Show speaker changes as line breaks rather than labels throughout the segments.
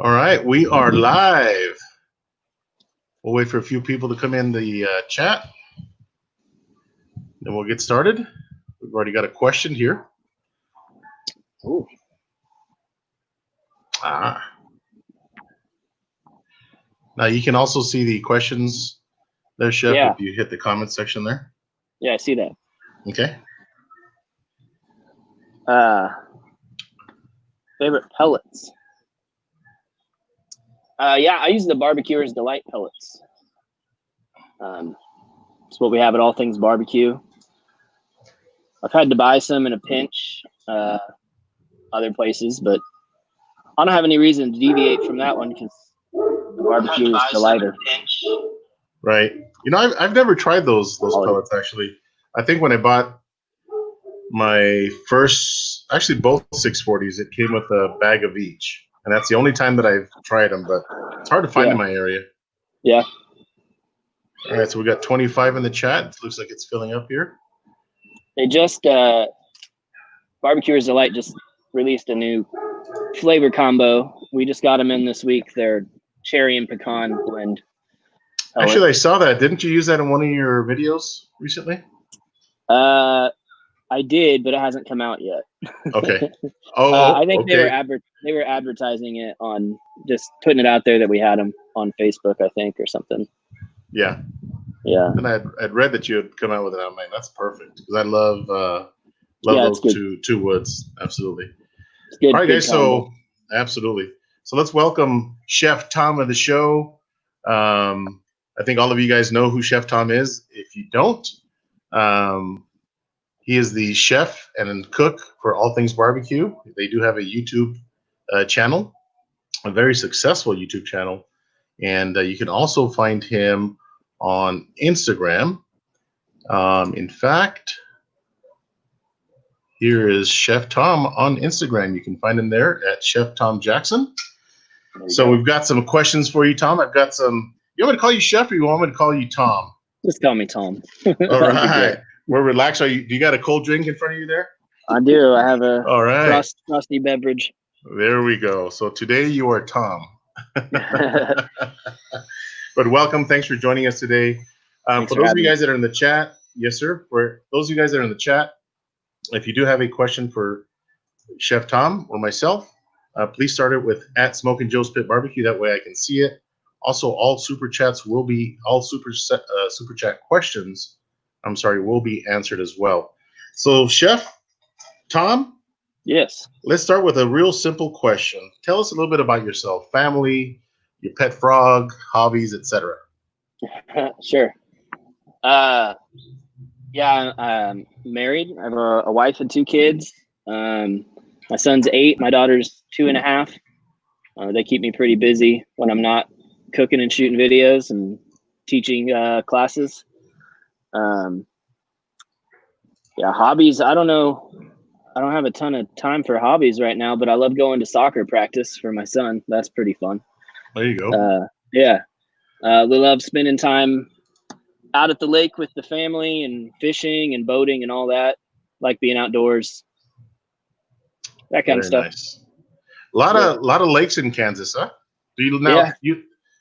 All right, we are live. We'll wait for a few people to come in the chat, then we'll get started. We've already got a question here.
Ooh.
Now you can also see the questions there, Chef,
Yeah.
if you hit the comment section there.
Yeah, I see that.
Okay.
Favorite pellets? Yeah, I use the Barbecuer's Delight pellets. It's what we have at All Things BBQ. I've had to buy some in a pinch other places, but I don't have any reason to deviate from that one because the barbecue is delighter.
Right. You know, I've never tried those pellets, actually. I think when I bought my first, actually both 640s, it came with a bag of each. And that's the only time that I've tried them, but it's hard to find in my area.
Yeah.
All right, so we got 25 in the chat. It looks like it's filling up here.
They just, Barbecuer's Delight just released a new flavor combo. We just got them in this week. They're cherry and pecan blend.
Actually, I saw that. Didn't you use that in one of your videos recently?
I did, but it hasn't come out yet.
Okay. Oh,
I think
okay.
they were advertising it on, just putting it out there that we had them on Facebook, I think, or something.
Yeah.
Yeah.
And I'd read that you had come out with it. I'm like, that's perfect because I love those two woods. Absolutely.
Good,
all right, guys.
combo.
So absolutely. So let's welcome Chef Tom of the show. I think all of you guys know who Chef Tom is. If you don't, he is the chef and cook for All Things BBQ. They do have a YouTube channel, a very successful YouTube channel. And you can also find him on Instagram. In fact, here is Chef Tom on Instagram. You can find him there at Chef Tom Jackson. So we've got some questions for you, Tom. I've got some. You want me to call you Chef or you want me to call you Tom?
Just call me Tom.
All right. We're relaxed. Do you got a cold drink in front of you there?
I do. I have a
all right.
frosty beverage.
There we go. So today you are Tom. But welcome. Thanks for joining us today. For those of you guys that are in the chat, yes, sir. For those of you guys that are in the chat, if you do have a question for Chef Tom or myself, please start it with @Smokin Joe's Pit Barbecue. That way I can see it. Also, all super chats will be super chat questions. Will be answered as well. So, Chef Tom.
Yes.
Let's start with a real simple question. Tell us a little bit about yourself, family, your pet frog, hobbies, etc.
Sure. Yeah, I'm married. I have a wife and 2 kids. My son's 8. My daughter's 2.5. They keep me pretty busy when I'm not cooking and shooting videos and teaching classes. Yeah, hobbies. I don't know. I don't have a ton of time for hobbies right now, but I love going to soccer practice for my son. That's pretty fun.
There you go.
Yeah. We love spending time out at the lake with the family and fishing and boating and all that. Like being outdoors. That kind of stuff.
Nice. A lot of lakes in Kansas, huh? Do you now?
Yeah.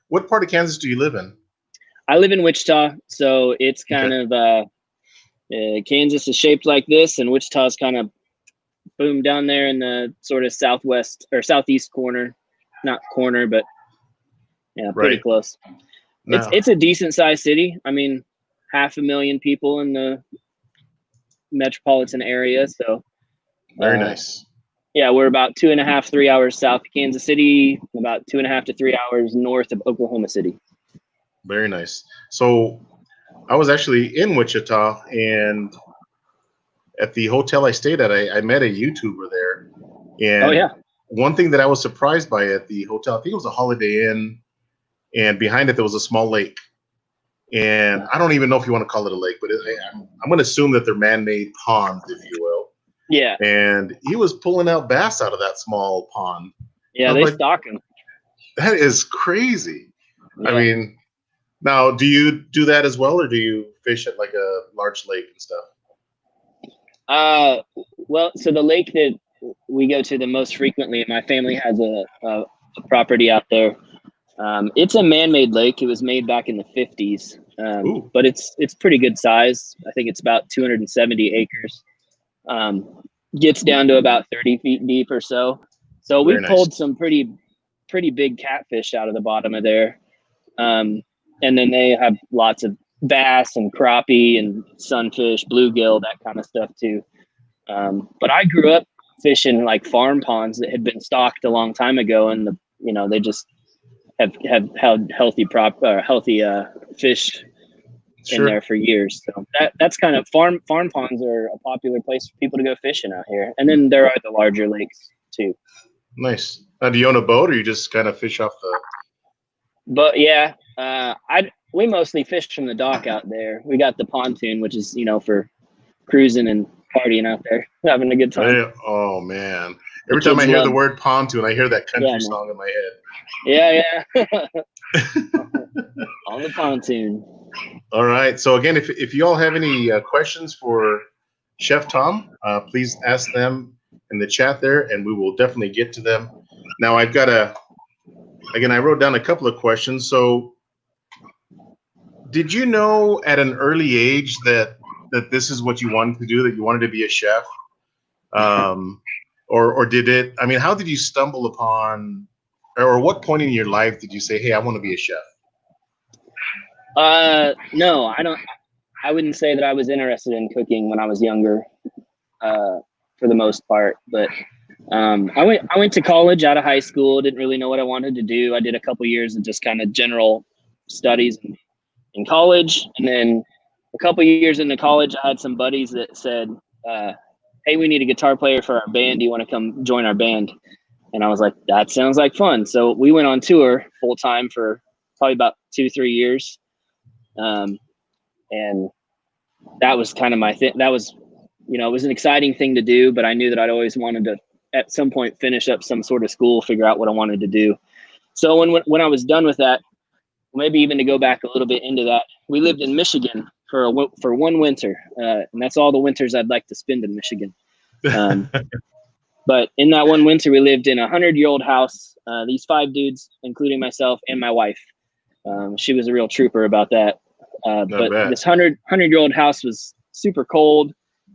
What part of Kansas do you live in?
I live in Wichita, so it's kind of Kansas is shaped like this, and Wichita's kind of boom down there in the sort of southwest or southeast corner, not corner, but yeah, pretty close. No. It's a decent sized city. I mean, 500,000 people in the metropolitan area, so
very nice.
Yeah, we're about 2.5, 3 hours south of Kansas City, about 2.5 to 3 hours north of Oklahoma City.
Very nice. So I was actually in Wichita, and at the hotel I stayed at, I met a YouTuber there. And one thing that I was surprised by at the hotel, I think it was a Holiday Inn, and behind it there was a small lake. And I don't even know if you want to call it a lake, but I'm going to assume that they're man-made ponds, if you will.
Yeah.
And he was pulling out bass out of that small pond.
Yeah, they stock them.
That is crazy. Yeah. I mean, now, do you do that as well, or do you fish at like a large lake and stuff?
Well, so the lake that we go to the most frequently, my family has a a property out there. It's a man-made lake. It was made back in the 50s, but it's pretty good size. I think it's about 270 acres. Gets down to about 30 feet deep or so. So we pulled some pretty big catfish out of the bottom of there. And then they have lots of bass and crappie and sunfish, bluegill, that kind of stuff too. But I grew up fishing like farm ponds that had been stocked a long time ago, and they just have held healthy fish in there for years. So that's kind of farm ponds are a popular place for people to go fishing out here. And then there are the larger lakes too.
Nice. Do you own a boat, or you just kind of fish off the?
But yeah, we mostly fish from the dock out there. We got the pontoon, which is for cruising and partying out there, having a good time.
Oh man! Every time I hear the word pontoon, I hear that country song in my head.
Yeah. On the pontoon.
All right. So again, if you all have any questions for Chef Tom, please ask them in the chat there, and we will definitely get to them. Now I've got I wrote down a couple of questions. So did you know at an early age that this is what you wanted to do, that you wanted to be a chef? Or did it, how did you stumble upon, or what point in your life did you say, hey, I want to be a chef?
No, I wouldn't say that I was interested in cooking when I was younger, for the most part, but, I went to college out of high school, didn't really know what I wanted to do. I did a couple years of just kind of general studies in college. And then a couple years into college, I had some buddies that said, hey, we need a guitar player for our band. Do you want to come join our band? And I was like, that sounds like fun. So we went on tour full time for probably about 2-3 years. And that was kind of my thing. That was, it was an exciting thing to do, but I knew that I'd always wanted to, at some point, finish up some sort of school, figure out what I wanted to do. So when I was done with that, maybe even to go back a little bit into that, we lived in Michigan for one winter. And that's all the winters I'd like to spend in Michigan. But in that one winter, we lived in a 100-year-old house. These 5 dudes, including myself and my wife. She was a real trooper about that. But this 100-year-old house was super cold,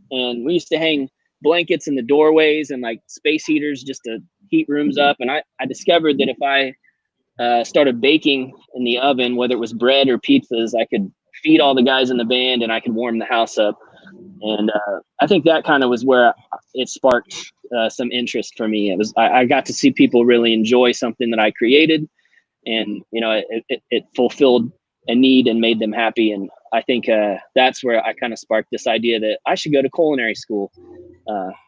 and we used to hang blankets in the doorways and like space heaters just to heat rooms up. And I discovered that if I started baking in the oven, whether it was bread or pizzas, I could feed all the guys in the band and I could warm the house up. And I think that kind of was where it sparked some interest for me. It was I got to see people really enjoy something that I created, and it fulfilled a need and made them happy. And I think that's where I kind of sparked this idea that I should go to culinary school.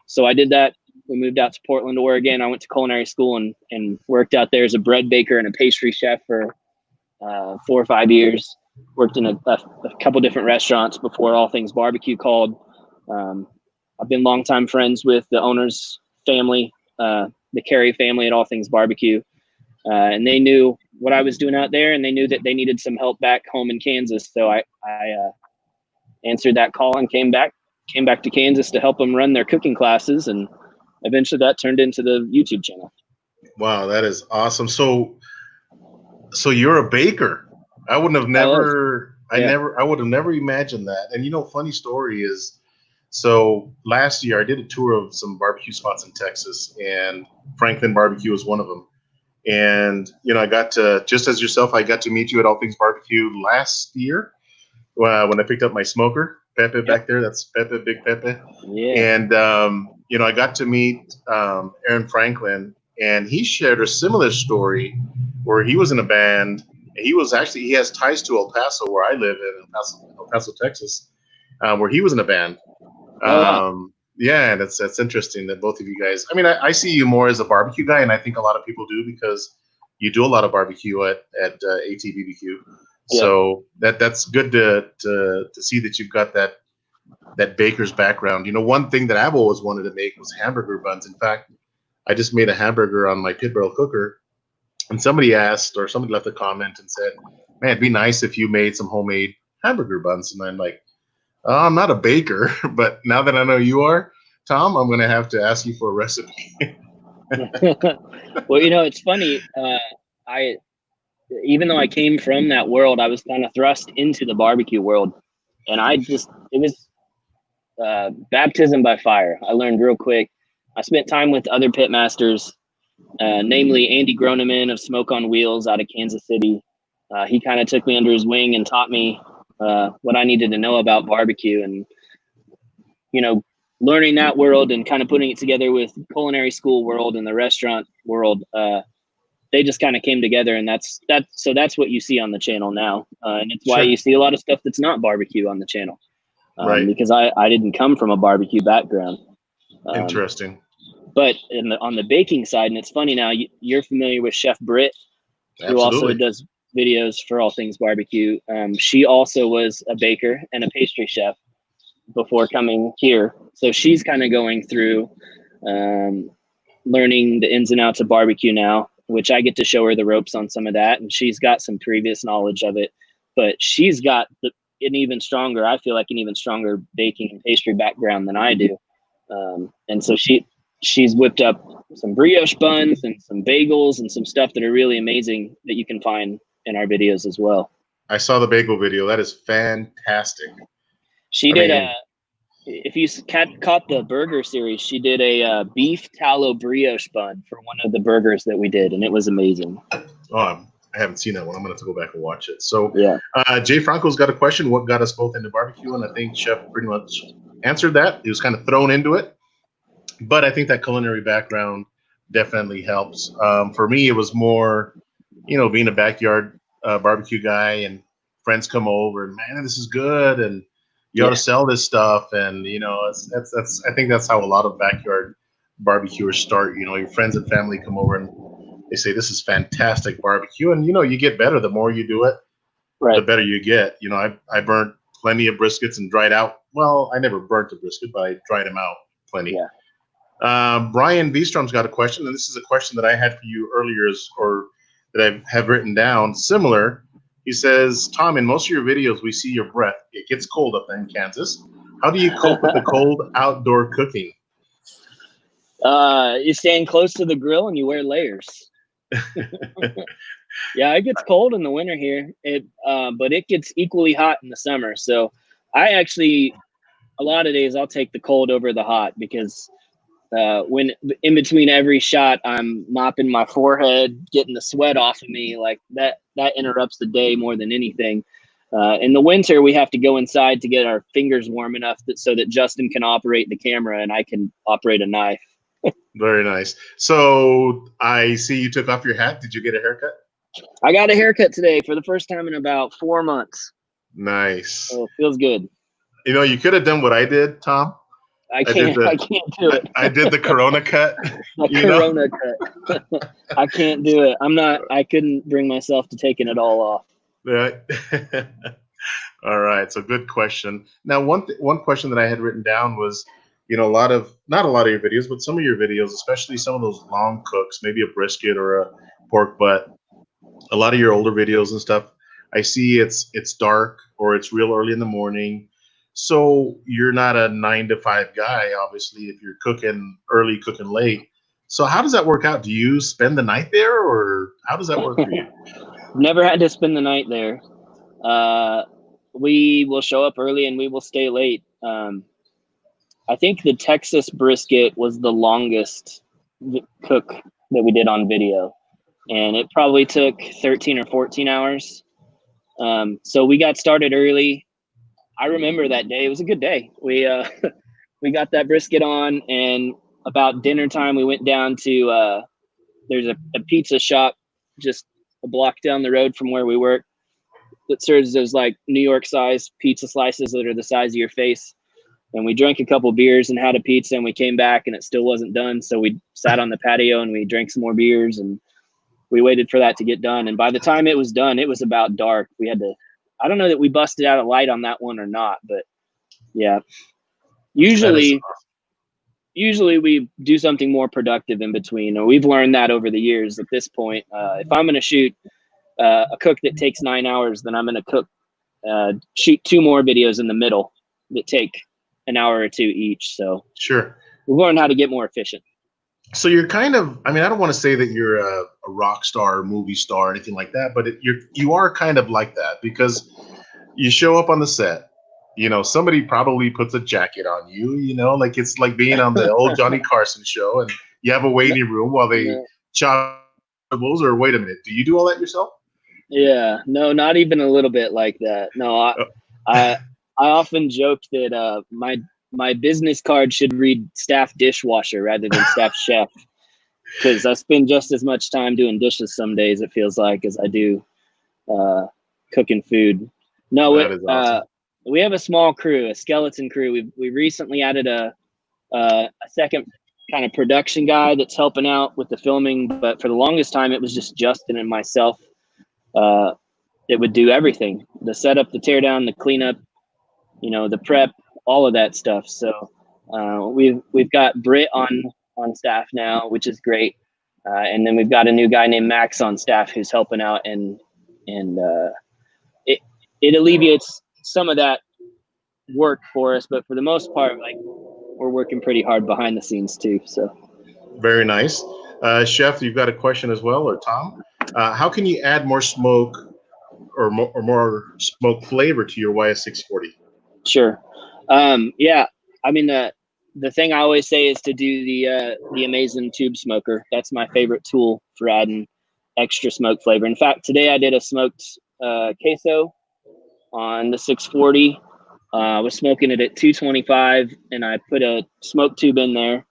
So I did that. We moved out to Portland, Oregon. I went to culinary school and worked out there as a bread baker and a pastry chef for 4 or 5 years. Worked in a couple different restaurants before All Things BBQ called. I've been longtime friends with the owner's family, the Carey family at All Things BBQ. And they knew what I was doing out there, and they knew that they needed some help back home in Kansas. So I answered that call and came back to Kansas to help them run their cooking classes. And eventually that turned into the YouTube channel.
Wow, that is awesome. So you're a baker. I would have never imagined that. And funny story is, so last year I did a tour of some barbecue spots in Texas, and Franklin Barbecue was one of them. And I got to, just as yourself, I got to meet you at All Things Barbecue last year when I picked up my smoker, Pepe back there. That's Pepe, Big Pepe. Yeah. And I got to meet Aaron Franklin, and he shared a similar story where he was in a band. He has ties to El Paso, where I live in El Paso, Texas, where he was in a band. Yeah, that's interesting that both of you guys. I see you more as a barbecue guy, and I think a lot of people do because you do a lot of barbecue at ATBBQ. Yeah. So that's good to see that you've got that baker's background. One thing that I've always wanted to make was hamburger buns. In fact, I just made a hamburger on my pit barrel cooker. And somebody left a comment and said, man, it'd be nice if you made some homemade hamburger buns. And I'm like, oh, I'm not a baker, but now that I know you are, Tom, I'm going to have to ask you for a recipe.
Well, it's funny. I even though I came from that world, I was kind of thrust into the barbecue world, and it was baptism by fire. I learned real quick. I spent time with other pit masters, namely Andy Groneman of Smoke on Wheels out of Kansas City. He kind of took me under his wing and taught me what I needed to know about barbecue, and learning that world and kind of putting it together with culinary school world and the restaurant world. They just kind of came together, and that's what you see on the channel now, and it's why you see a lot of stuff that's not barbecue on the channel,
right?
Because I didn't come from a barbecue background.
Interesting.
But on the baking side, and it's funny now, you're familiar with Chef Britt, who also does videos for All Things BBQ. She also was a baker and a pastry chef before coming here, so she's kind of going through learning the ins and outs of barbecue now, which I get to show her the ropes on some of that, and she's got some previous knowledge of it, but she's got an even stronger baking and pastry background than I do. And so she's whipped up some brioche buns and some bagels and some stuff that are really amazing that you can find in our videos as well.
I saw the bagel video. That is fantastic.
If you caught the burger series, she did a beef tallow brioche bun for one of the burgers that we did, and it was amazing.
Oh, I haven't seen that one. I'm going to have to go back and watch it. So,
yeah.
Jay Franco's got a question. What got us both into barbecue? And I think Chef pretty much answered that. He was kind of thrown into it. But I think that culinary background definitely helps. For me, it was more, being a backyard barbecue guy, and friends come over, and man, this is good, and you ought to sell this stuff, and that's I think that's how a lot of backyard barbecuers start. Your friends and family come over and they say this is fantastic barbecue, and you get better the more you do it, the better you get. I burnt plenty of briskets and dried out. Well, I never burnt a brisket, but I dried them out plenty.
Yeah.
Brian Beestrom's got a question, and this is a question that I had for you earlier, or that I have written down. Similar. He says, Tom, in most of your videos, we see your breath. It gets cold up in Kansas. How do you cope with the cold outdoor cooking?
You stand close to the grill and you wear layers. Yeah, it gets cold in the winter here. But it gets equally hot in the summer. So a lot of days I'll take the cold over the hot, because when in between every shot, I'm mopping my forehead, getting the sweat off of me. Like that interrupts the day more than anything. In the winter, we have to go inside to get our fingers warm enough so that Justin can operate the camera and I can operate a knife.
Very nice. So I see you took off your hat. Did you get a haircut?
I got a haircut today for the first time in about 4 months.
Nice.
So it feels good.
You could have done what I did, Tom.
I can't do it.
I did the Corona cut.
Corona cut. I can't do it. I couldn't bring myself to taking it all off.
Right. All right. So good question. Now, one question that I had written down was, not a lot of your videos, but some of your videos, especially some of those long cooks, maybe a brisket or a pork butt, a lot of your older videos and stuff, I see it's dark or it's real early in the morning. So you're not a 9 to 5 guy, obviously, if you're cooking early, cooking late. So how does that work out? Do you spend the night there, or how does that work for you?
Never had to spend the night there. We will show up early and we will stay late. I think the Texas brisket was the longest cook that we did on video, and it probably took 13 or 14 hours. So we got started early. I remember that day. It was a good day. We got that brisket on, and about dinner time, we went down to there's a pizza shop just a block down the road from where we work that serves those like New York size pizza slices that are the size of your face. And we drank a couple beers and had a pizza, and we came back and it still wasn't done. So we sat on the patio and we drank some more beers, and we waited for that to get done. And by the time it was done, it was about dark. We had to, I don't know that we busted out a light on that one or not, but yeah, usually we do something more productive in between, or we've learned that over the years at this point. If I'm going to shoot a cook that takes 9 hours, then I'm going to shoot 2 more videos in the middle that take an hour or 2 each. So
sure,
we've learned how to get more efficient.
So you're kind of, I mean, I don't want to say that you're a rock star, movie star, or anything like that, but you are kind of like that because you show up on the set. Somebody probably puts a jacket on you. Like it's like being on the old Johnny Carson show, and you have a
No,
waiting room while they
no.
chop vegetables. Or wait a minute, do you do all that yourself?
Yeah, no, not even a little bit like that. No, I, I often joke that my business card should read staff dishwasher rather than staff chef, because I spend just as much time doing dishes some days, it feels like, as I do uh, cooking food. No,
That is awesome.
we have a small crew, a skeleton crew. We recently added a second kind of production guy that's helping out with the filming, but for the longest time it was just Justin and myself. Uh, it would do everything: the setup, the teardown, the cleanup, the prep, all of that stuff. So we've got Britt on staff now, which is great, and then we've got a new guy named Max on staff who's helping out, and it it alleviates some of that work for us, but for the most part, like, we're working pretty hard behind the scenes too. So
Very nice. Chef, you've got a question as well, or Tom? How can you add more smoke or more smoke flavor to your YS640?
sure. Yeah, I mean, the thing I always say is to do the amazing tube smoker. That's my favorite tool for adding extra smoke flavor. In fact, today I did a smoked queso on the 640. I was smoking it at 225, and I put a smoke tube in there.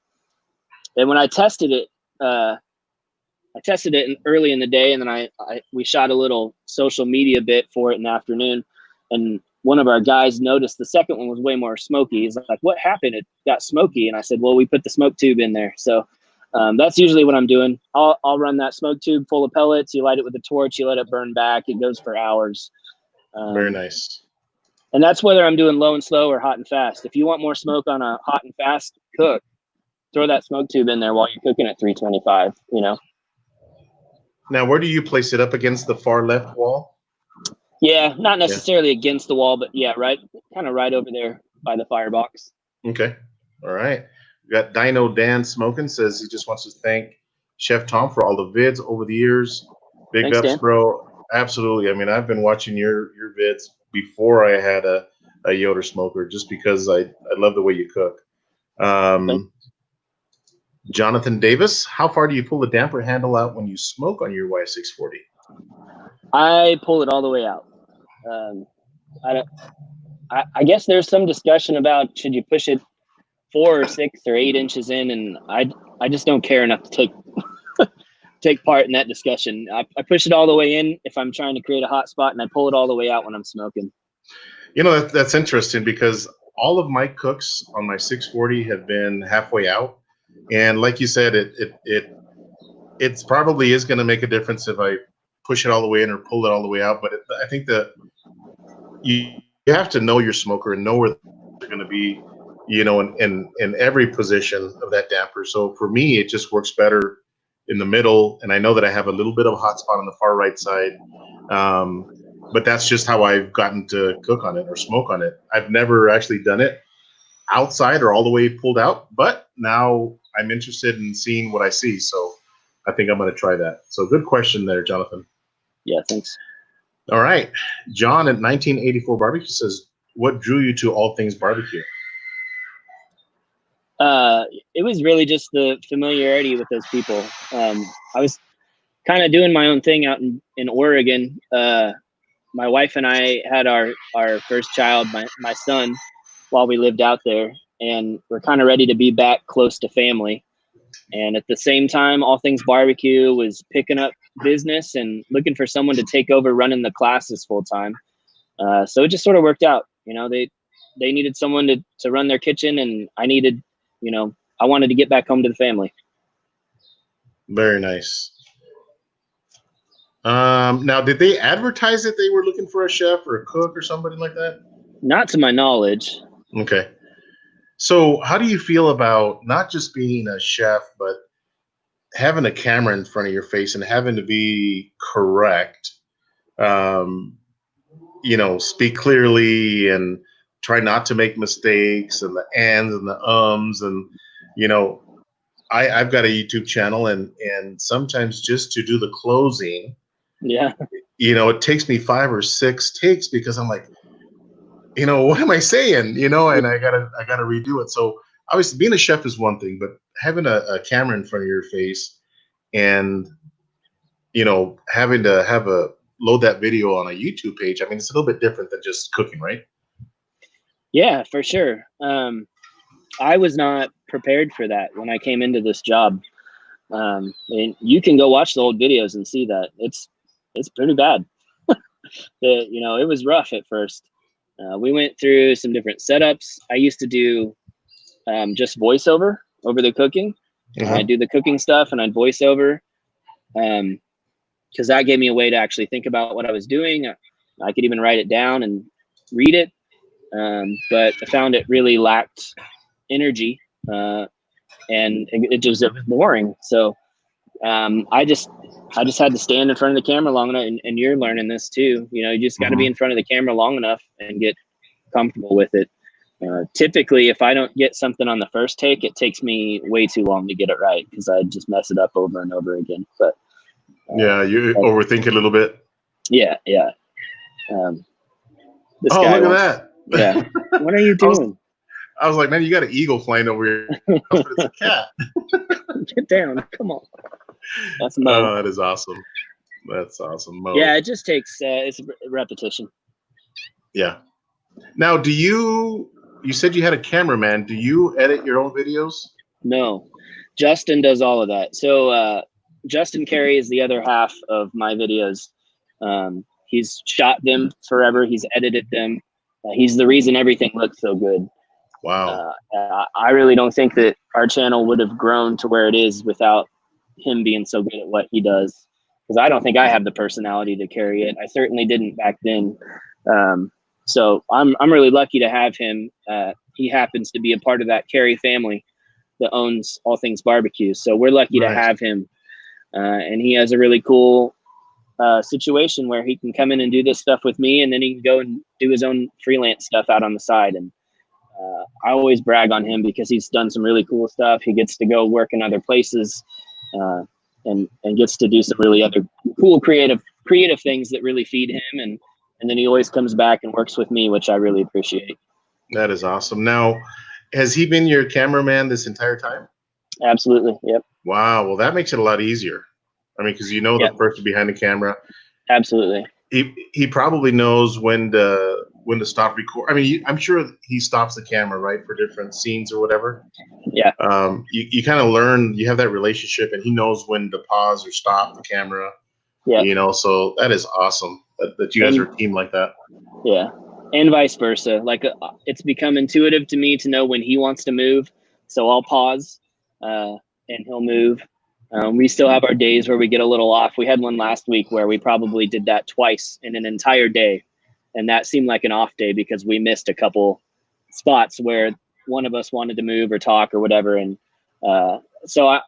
And when I tested it, early in the day, and then we shot a little social media bit for it in the afternoon. And one of our guys noticed the second one was way more smoky. He's like, "What happened? It got smoky." And I said, "Well, we put the smoke tube in there." So that's usually what I'm doing. I'll run that smoke tube full of pellets. You light it with a torch. You let it burn back. It goes for hours.
Very nice.
And that's whether I'm doing low and slow or hot and fast. If you want more smoke on a hot and fast cook, throw that smoke tube in there while you're cooking at 325.
Now, where do you place it? Up against the far left wall?
Yeah, not necessarily against the wall, but yeah, kind of right over there by the firebox.
Okay. All right. We got Dino Dan Smokin says he just wants to thank Chef Tom for all the vids over the years. Big
Thanks,
ups,
Dan.
bro. Absolutely. I mean, I've been watching your vids before I had a Yoder smoker just because I love the way you cook. Jonathan Davis, how far do you pull the damper handle out when you smoke on your Y640?
I pull it all the way out. I guess there's some discussion about should you push it 4 or 6 or 8 inches in, and I just don't care enough to take part in that discussion. I push it all the way in if I'm trying to create a hot spot, and I pull it all the way out when I'm smoking.
That's interesting because all of my cooks on my 640 have been halfway out, and like you said, it probably is going to make a difference if I push it all the way in or pull it all the way out. But I think that you have to know your smoker and know where they're going to be, in every position of that damper. So for me, it just works better in the middle, and I know that I have a little bit of a hot spot on the far right side. But that's just how I've gotten to cook on it or smoke on it. I've never actually done it outside or all the way pulled out, but now I'm interested in seeing what I see. So I think I'm going to try that. So good question there, Jonathan.
Yeah, thanks.
All right. John at 1984 Barbecue says, what drew you to All Things BBQ?
It was really just the familiarity with those people. I was kind of doing my own thing out in Oregon. My wife and I had our first child, my son, while we lived out there, and we're kind of ready to be back close to family. And at the same time, All Things BBQ was picking up business and looking for someone to take over running the classes full time. So it just sort of worked out. They needed someone to run their kitchen, and I needed, I wanted to get back home to the family.
Very nice. Now, did they advertise that they were looking for a chef or a cook or somebody like that?
Not to my knowledge.
Okay. So how do you feel about not just being a chef, but having a camera in front of your face and having to be correct, speak clearly and try not to make mistakes, and the ands and the ums, and, I've got a YouTube channel, and sometimes just to do the closing,
Yeah,
it takes me 5 or 6 takes because I'm like, what am I saying? And I gotta redo it. So obviously, being a chef is one thing, but having a camera in front of your face and having to load that video on a YouTube page, I mean, it's a little bit different than just cooking, right?
yeah, for sure. I was not prepared for that when I came into this job. And you can go watch the old videos and see that it's pretty bad. It was rough at first. We went through some different setups. I used to do just voiceover over the cooking. I'd do the cooking stuff and I'd voice over, because that gave me a way to actually think about what I was doing. I could even write it down and read it, but I found it really lacked energy, and it was boring. So I just had to stand in front of the camera long enough, and you're learning this too. You just got to be in front of the camera long enough and get comfortable with it. Typically, if I don't get something on the first take, it takes me way too long to get it right because I just mess it up over and over again. But
yeah, you overthink it a little bit.
Yeah. This
oh,
guy
look
wants,
at that!
Yeah. What are you doing?
I was like, man, you got an eagle flying over your house, but it's a cat.
Get down! Come on. That's Mo.
Oh, that is awesome. That's awesome, Mo.
Yeah, it just takes it's repetition.
Yeah. Now, you said you had a cameraman. Do you edit your own videos?
No, Justin does all of that. So Justin carries the other half of my videos. He's shot them forever. He's edited them. He's the reason everything looks so good.
Wow.
I really don't think that our channel would have grown to where it is without him being so good at what he does. Because I don't think I have the personality to carry it. I certainly didn't back then. So I'm really lucky to have him. He happens to be a part of that Carey family that owns All Things BBQ. So we're lucky to have him. And he has a really cool situation where he can come in and do this stuff with me, and then he can go and do his own freelance stuff out on the side. And I always brag on him because he's done some really cool stuff. He gets to go work in other places, and gets to do some really other cool creative things that really feed him. And then he always comes back and works with me, which I really appreciate.
That is awesome. Now, has he been your cameraman this entire time?
Absolutely. Yep.
Wow. Well, that makes it a lot easier. I mean, because the person behind the camera.
Absolutely.
He probably knows when to stop record. I mean, I'm sure he stops the camera, right, for different scenes or whatever.
Yeah.
You kind of learn. You have that relationship, and he knows when to pause or stop the camera. Yeah. So that is awesome that you guys are a team like that.
Yeah. And vice versa. Like it's become intuitive to me to know when he wants to move. So I'll pause, and he'll move. We still have our days where we get a little off. We had one last week where we probably did that twice in an entire day. And that seemed like an off day because we missed a couple spots where one of us wanted to move or talk or whatever. And so I,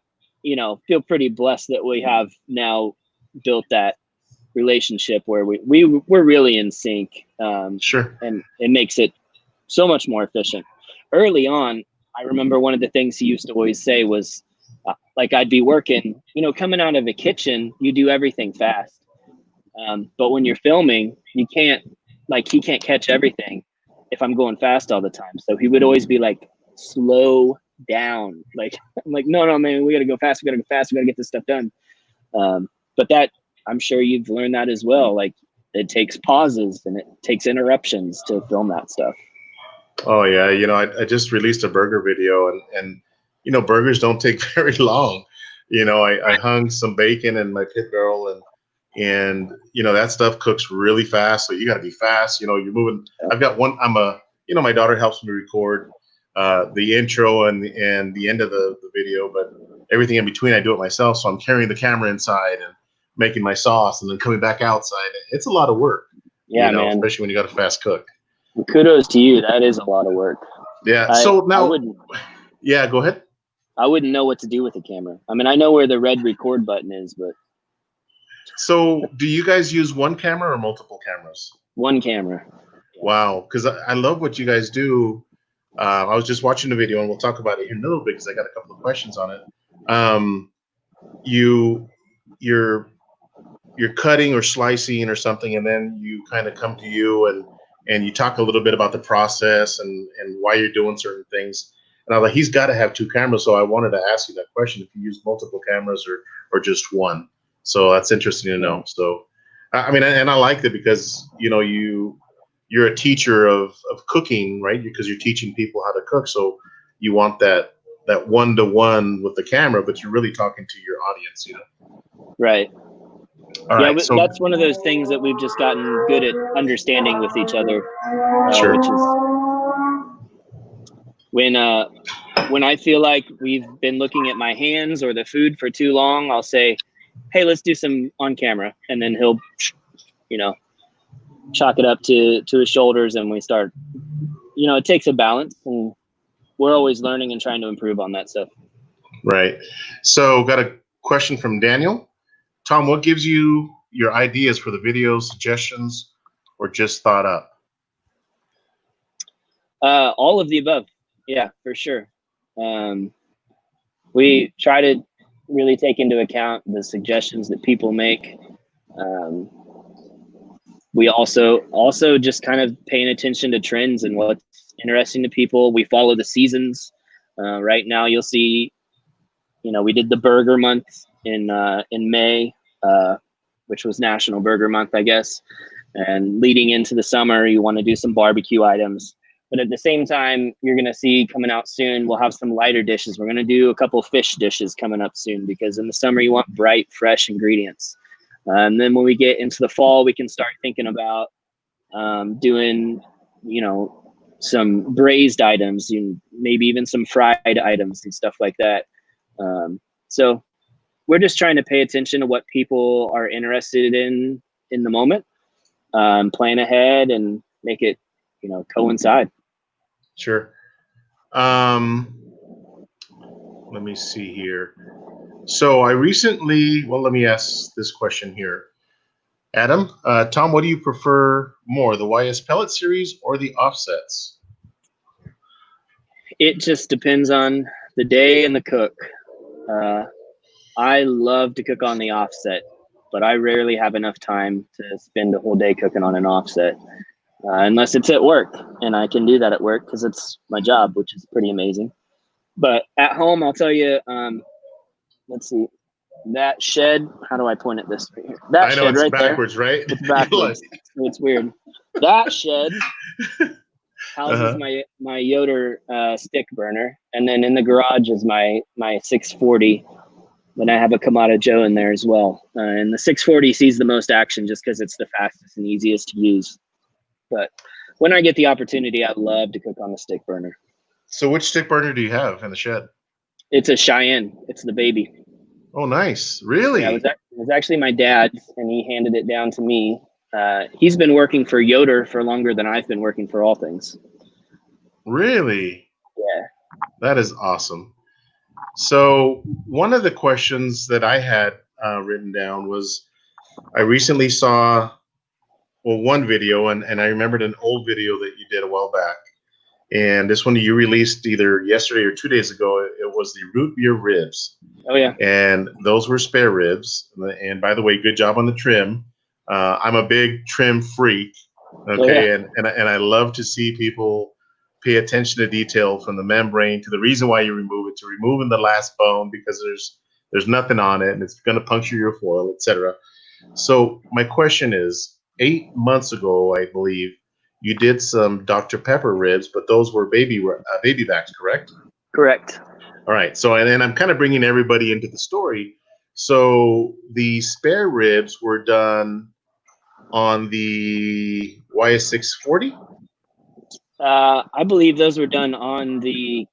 feel pretty blessed that we have now built that relationship where we're really in sync.
Sure.
And it makes it so much more efficient. Early on, I remember one of the things he used to always say was, like I'd be working, coming out of a kitchen, you do everything fast. But when you're filming, he can't catch everything if I'm going fast all the time. So he would always be like, slow down. Like, I'm like, no, man, we got to go fast. We got to get this stuff done. But that, I'm sure you've learned that as well. Like it takes pauses and it takes interruptions to film that stuff.
Oh yeah. I just released a burger video and burgers don't take very long. I hung some bacon in my pit barrel and that stuff cooks really fast. So you got to be fast. You're moving. I've got one. My daughter helps me record the intro and the end of the video, but everything in between I do it myself. So I'm carrying the camera inside and making my sauce and then coming back outside. It's a lot of work.
Yeah, man.
Especially when you got a fast cook.
Kudos to you. That is a lot of work.
Yeah. So now, yeah, go ahead.
I wouldn't know what to do with a camera. I mean, I know where the red record button is, but.
So do you guys use one camera or multiple cameras?
One camera.
Wow. Because I love what you guys do. I was just watching the video and we'll talk about it here in a little bit because I got a couple of questions on it. you're cutting or slicing or something, and then you kind of come to you and you talk a little bit about the process and why you're doing certain things. And I was like, he's got to have two cameras. So I wanted to ask you that question, if you use multiple cameras or just one. So that's interesting to know. So, I mean, and I liked it because, you're a teacher of cooking, right? Because you're teaching people how to cook. So you want that one-to-one with the camera, but you're really talking to your audience,
Right.
All
yeah,
right, so
that's one of those things that we've just gotten good at understanding with each other,
sure.
which is when I feel like we've been looking at my hands or the food for too long, I'll say, hey, let's do some on camera. And then he'll, chalk it up to his shoulders, and we start, it takes a balance, and we're always learning and trying to improve on that stuff.
Right. So got a question from Daniel. Tom, what gives you your ideas for the videos, suggestions, or just thought up?
All of the above. Yeah, for sure. We try to really take into account the suggestions that people make. We also just kind of paying attention to trends and what's interesting to people. We follow the seasons. Right now, you'll see, we did the burger month in May, which was National Burger Month, I guess. And leading into the summer, you want to do some barbecue items. But at the same time, you're going to see coming out soon, we'll have some lighter dishes. We're going to do a couple fish dishes coming up soon, because in the summer, you want bright, fresh ingredients. And then when we get into the fall, we can start thinking about doing, some braised items, maybe even some fried items and stuff like that. So we're just trying to pay attention to what people are interested in the moment, plan ahead and make it, coincide.
Sure. Let me see here. So I recently, let me ask this question here. Adam, Tom, what do you prefer more, the YS Pellet series or the offsets?
It just depends on the day and the cook. I love to cook on the offset, but I rarely have enough time to spend a whole day cooking on an offset, unless it's at work, and I can do that at work because it's my job, which is pretty amazing. But at home, I'll tell you, let's see, that shed, how do I point at this right here? That
I know
shed
it's
right
backwards,
there.
right?
It's backwards. It's weird. That shed houses my Yoder stick burner, and then in the garage is my 640. Then I have a Kamado Joe in there as well. And the 640 sees the most action just because it's the fastest and easiest to use. But when I get the opportunity, I love to cook on the stick burner.
So which stick burner do you have in the shed?
It's a Cheyenne. It's the baby.
Oh, nice. Really?
Yeah, it was actually my dad's, and he handed it down to me. He's been working for Yoder for longer than I've been working for All Things.
Really?
Yeah.
That is awesome. So one of the questions that I had written down was, I recently saw, one video, and I remembered an old video that you did a while back. And this one you released either yesterday or 2 days ago. It was the root beer ribs.
Oh, yeah.
And those were spare ribs. And by the way, good job on the trim. I'm a big trim freak. Okay.
Oh, yeah.
And I love to see people pay attention to detail, from the membrane to the reason why you remove it, to removing the last bone because there's nothing on it and it's going to puncture your foil, etc. So my question is, 8 months ago, I believe, you did some Dr. Pepper ribs, but those were baby backs, correct?
Correct.
All right. So, and I'm kind of bringing everybody into the story. So the spare ribs were done on the YS640?
I believe those were done on the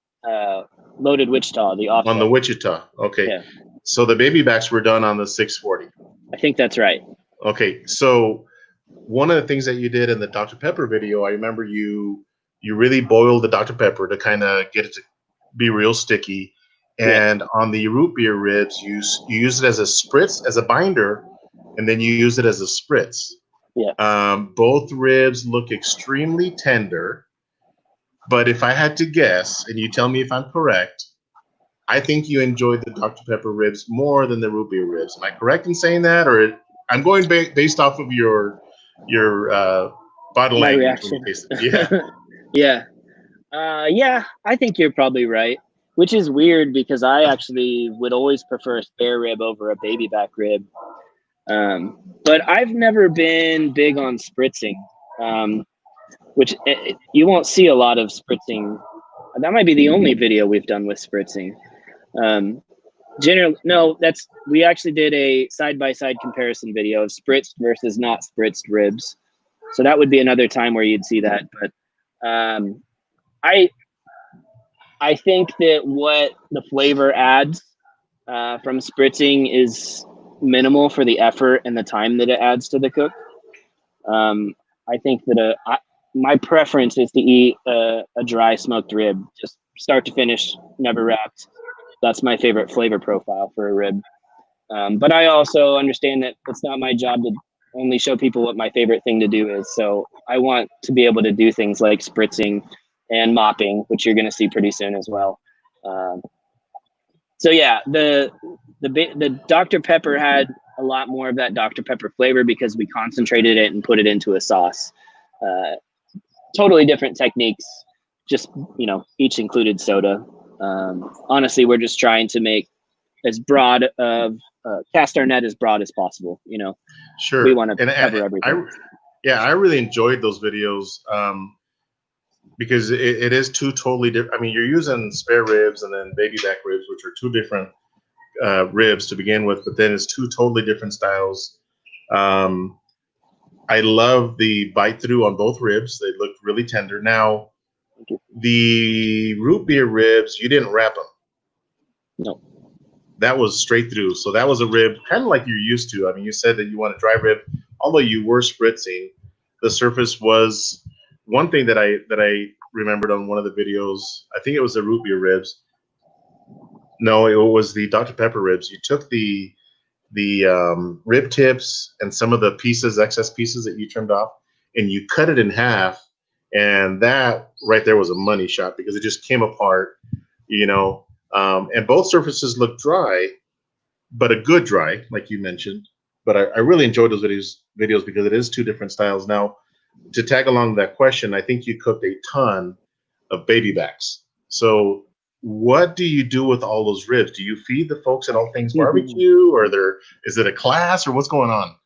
loaded Wichita, the offset.
On the Wichita. Okay.
Yeah.
So the baby backs were done on the 640.
I think that's right.
Okay. So one of the things that you did in the Dr. Pepper video, I remember you really boiled the Dr. Pepper to kind of get it to be real sticky. And on the root beer ribs, you use it as a spritz, as a binder, and then you use it as a spritz.
Yeah.
Both ribs look extremely tender. But if I had to guess, and you tell me if I'm correct, I think you enjoyed the Dr. Pepper ribs more than the root beer ribs. Am I correct in saying that, or I'm going based off of your body
My
language when you
reaction.
tasted it? Yeah.
Yeah. Yeah, I think you're probably right, which is weird because I actually would always prefer a spare rib over a baby back rib. But I've never been big on spritzing, which you won't see a lot of spritzing. That might be the only video we've done with spritzing. Generally, no, we actually did a side-by-side comparison video of spritzed versus not spritzed ribs. So that would be another time where you'd see that. But I think that what the flavor adds from spritzing is minimal for the effort and the time that it adds to the cook. I think that my preference is to eat a dry smoked rib, just start to finish, never wrapped. That's my favorite flavor profile for a rib. But I also understand that it's not my job to only show people what my favorite thing to do is. So I want to be able to do things like spritzing and mopping, which you're going to see pretty soon as well. So yeah, the Dr. Pepper had a lot more of that Dr. Pepper flavor because we concentrated it and put it into a sauce. Totally different techniques, just, each included soda. Honestly, we're just trying to make as broad of cast our net as broad as possible.
Sure.
We want to cover everything.
I really enjoyed those videos because it is two totally different. I mean, you're using spare ribs and then baby back ribs, which are two different ribs to begin with, but then it's two totally different styles. I love the bite through on both ribs. They looked really tender. Now, the root beer ribs, you didn't wrap them.
No.
That was straight through. So that was a rib, kind of like you're used to. I mean, you said that you want a dry rib, although you were spritzing. The surface was one thing that I remembered on one of the videos. I think it was the root beer ribs. No, it was the Dr. Pepper ribs. You took the rib tips and some of the excess pieces that you trimmed off, and you cut it in half. And that right there was a money shot because it just came apart, and both surfaces looked dry, but a good dry, like you mentioned. But I really enjoyed those videos because it is two different styles. Now, to tag along that question, I think you cooked a ton of baby backs. So what do you do with all those ribs? Do you feed the folks at All Things BBQ, or is it a class, or what's going on?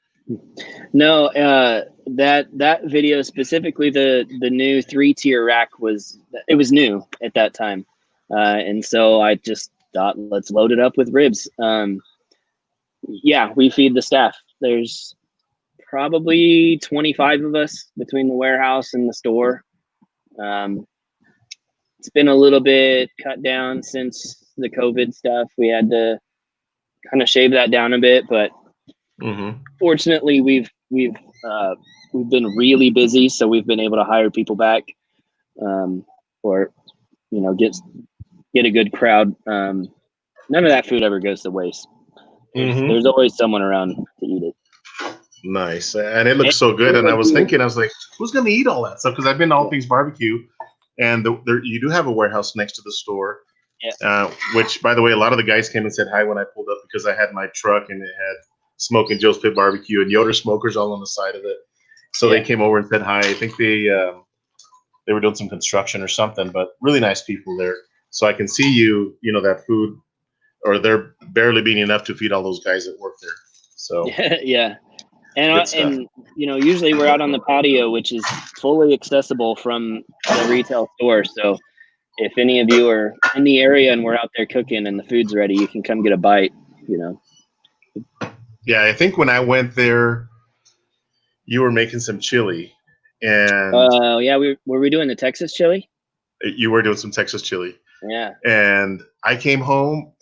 No, that video specifically, the new 3-tier rack was new at that time, and so I just thought, let's load it up with ribs. Yeah, we feed the staff. There's probably 25 of us between the warehouse and the store. It's been a little bit cut down since the COVID stuff. We had to kind of shave that down a bit, but fortunately we've been really busy, so we've been able to hire people back, or get a good crowd. None of that food ever goes to waste. There's always someone around to eat it.
Nice. And it looks so good. And I was like, who's going to eat all that stuff? Because I've been to All Things BBQ, and you do have a warehouse next to the store. Yeah. Which, by the way, a lot of the guys came and said hi when I pulled up because I had my truck and it had Smokin' Joe's Pit Barbecue and Yoder smokers all on the side of it. So they came over and said hi. I think they were doing some construction or something, but really nice people there. So I can see that food, or there barely being enough to feed all those guys that work there. So
yeah. And usually we're out on the patio, which is fully accessible from the retail store. So if any of you are in the area and we're out there cooking and the food's ready, you can come get a bite.
Yeah, I think when I went there, you were making some chili, and
were we doing the Texas chili?
You were doing some Texas chili.
Yeah.
And I came home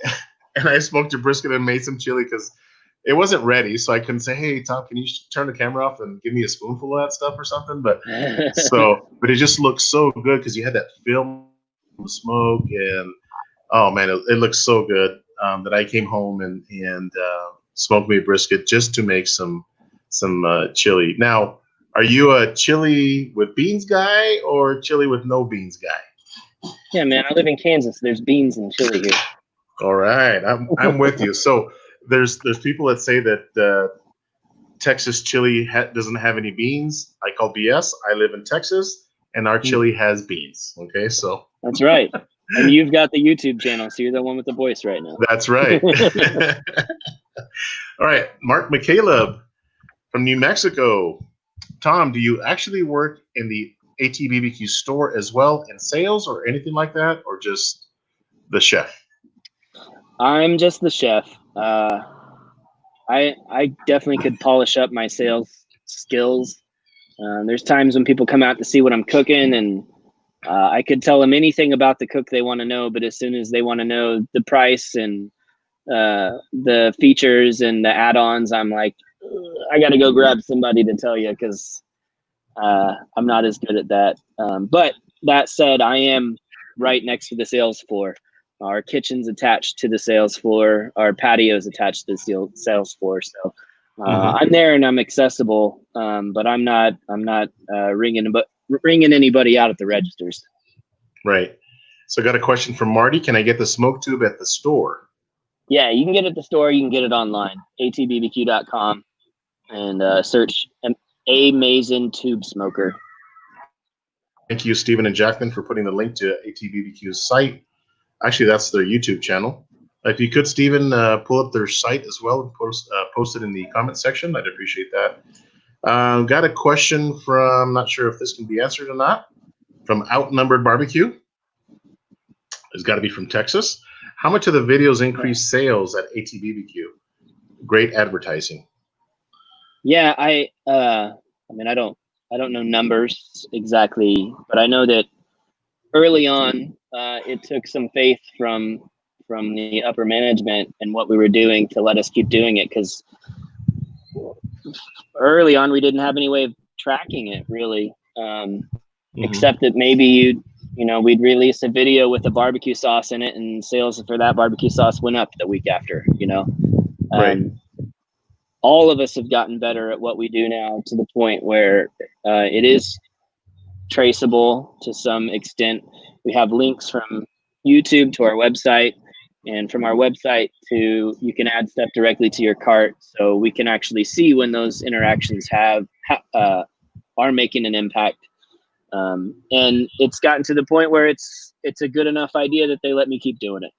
and I smoked your brisket and made some chili because it wasn't ready, so I couldn't say, "Hey, Tom, can you turn the camera off and give me a spoonful of that stuff or something?" But but it just looked so good because you had that film smoke, and oh man, it looks so good that I came home and smoked me a brisket just to make some chili. Now, are you a chili with beans guy or chili with no beans guy?
Yeah, man, I live in Kansas. There's beans and chili here.
All right, I'm with you. So there's people that say that Texas chili doesn't have any beans. I call BS. I live in Texas, and our chili has beans. Okay, so
that's right. And you've got the YouTube channel, so you're the one with the voice right now.
That's right. All right, Mark McCaleb from New Mexico. Tom, do you actually work in the ATBBQ store as well in sales or anything like that, or just the chef?
I'm just the chef. I definitely could polish up my sales skills. There's times when people come out to see what I'm cooking, and I could tell them anything about the cook they want to know, but as soon as they want to know the price and the features and the add-ons, I'm like, I got to go grab somebody to tell you, because I'm not as good at that. But that said, I am right next to the sales floor. Our kitchen's attached to the sales floor. Our patio's attached to the sales floor. So I'm there and I'm accessible, but I'm not ringing anybody out at the registers.
Right. So I got a question from Marty. Can I get the smoke tube at the store?
Yeah, you can get it at the store. You can get it online, atbbq.com, and search a Mason tube smoker.
Thank you, Stephen and Jacqueline, for putting the link to ATBBQ's site. Actually, that's their YouTube channel. If you could, Stephen, pull up their site as well and post it in the comment section. I'd appreciate that. Got a question from, not sure if this can be answered or not, from Outnumbered Barbecue. It's got to be from Texas. How much of the videos increase sales at ATBBQ? Great advertising.
Yeah, I mean, I don't know numbers exactly, but I know that early on, it took some faith from the upper management and what we were doing to let us keep doing it, because early on we didn't have any way of tracking it really, except that maybe we'd release a video with a barbecue sauce in it, and sales for that barbecue sauce went up the week after.
Right.
All of us have gotten better at what we do now, to the point where it is traceable to some extent. We have links from YouTube to our website, and from our website to, you can add stuff directly to your cart, so we can actually see when those interactions are making an impact. And it's gotten to the point where it's a good enough idea that they let me keep doing it.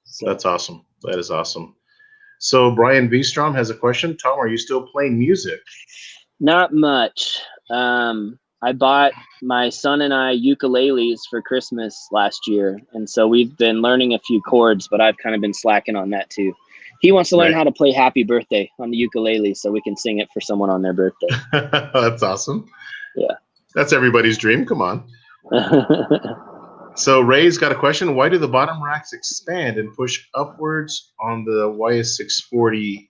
So.
That's awesome. That is awesome. So Brian Vstrom has a question. Tom, are you still playing music?
Not much. I bought my son and I ukuleles for Christmas last year, and so we've been learning a few chords, but I've kind of been slacking on that too. He wants to learn how to play Happy Birthday on the ukulele so we can sing it for someone on their birthday.
That's awesome.
Yeah. That's
everybody's dream. Come on. So Ray's got a question. Why do the bottom racks expand and push upwards on the YS640S?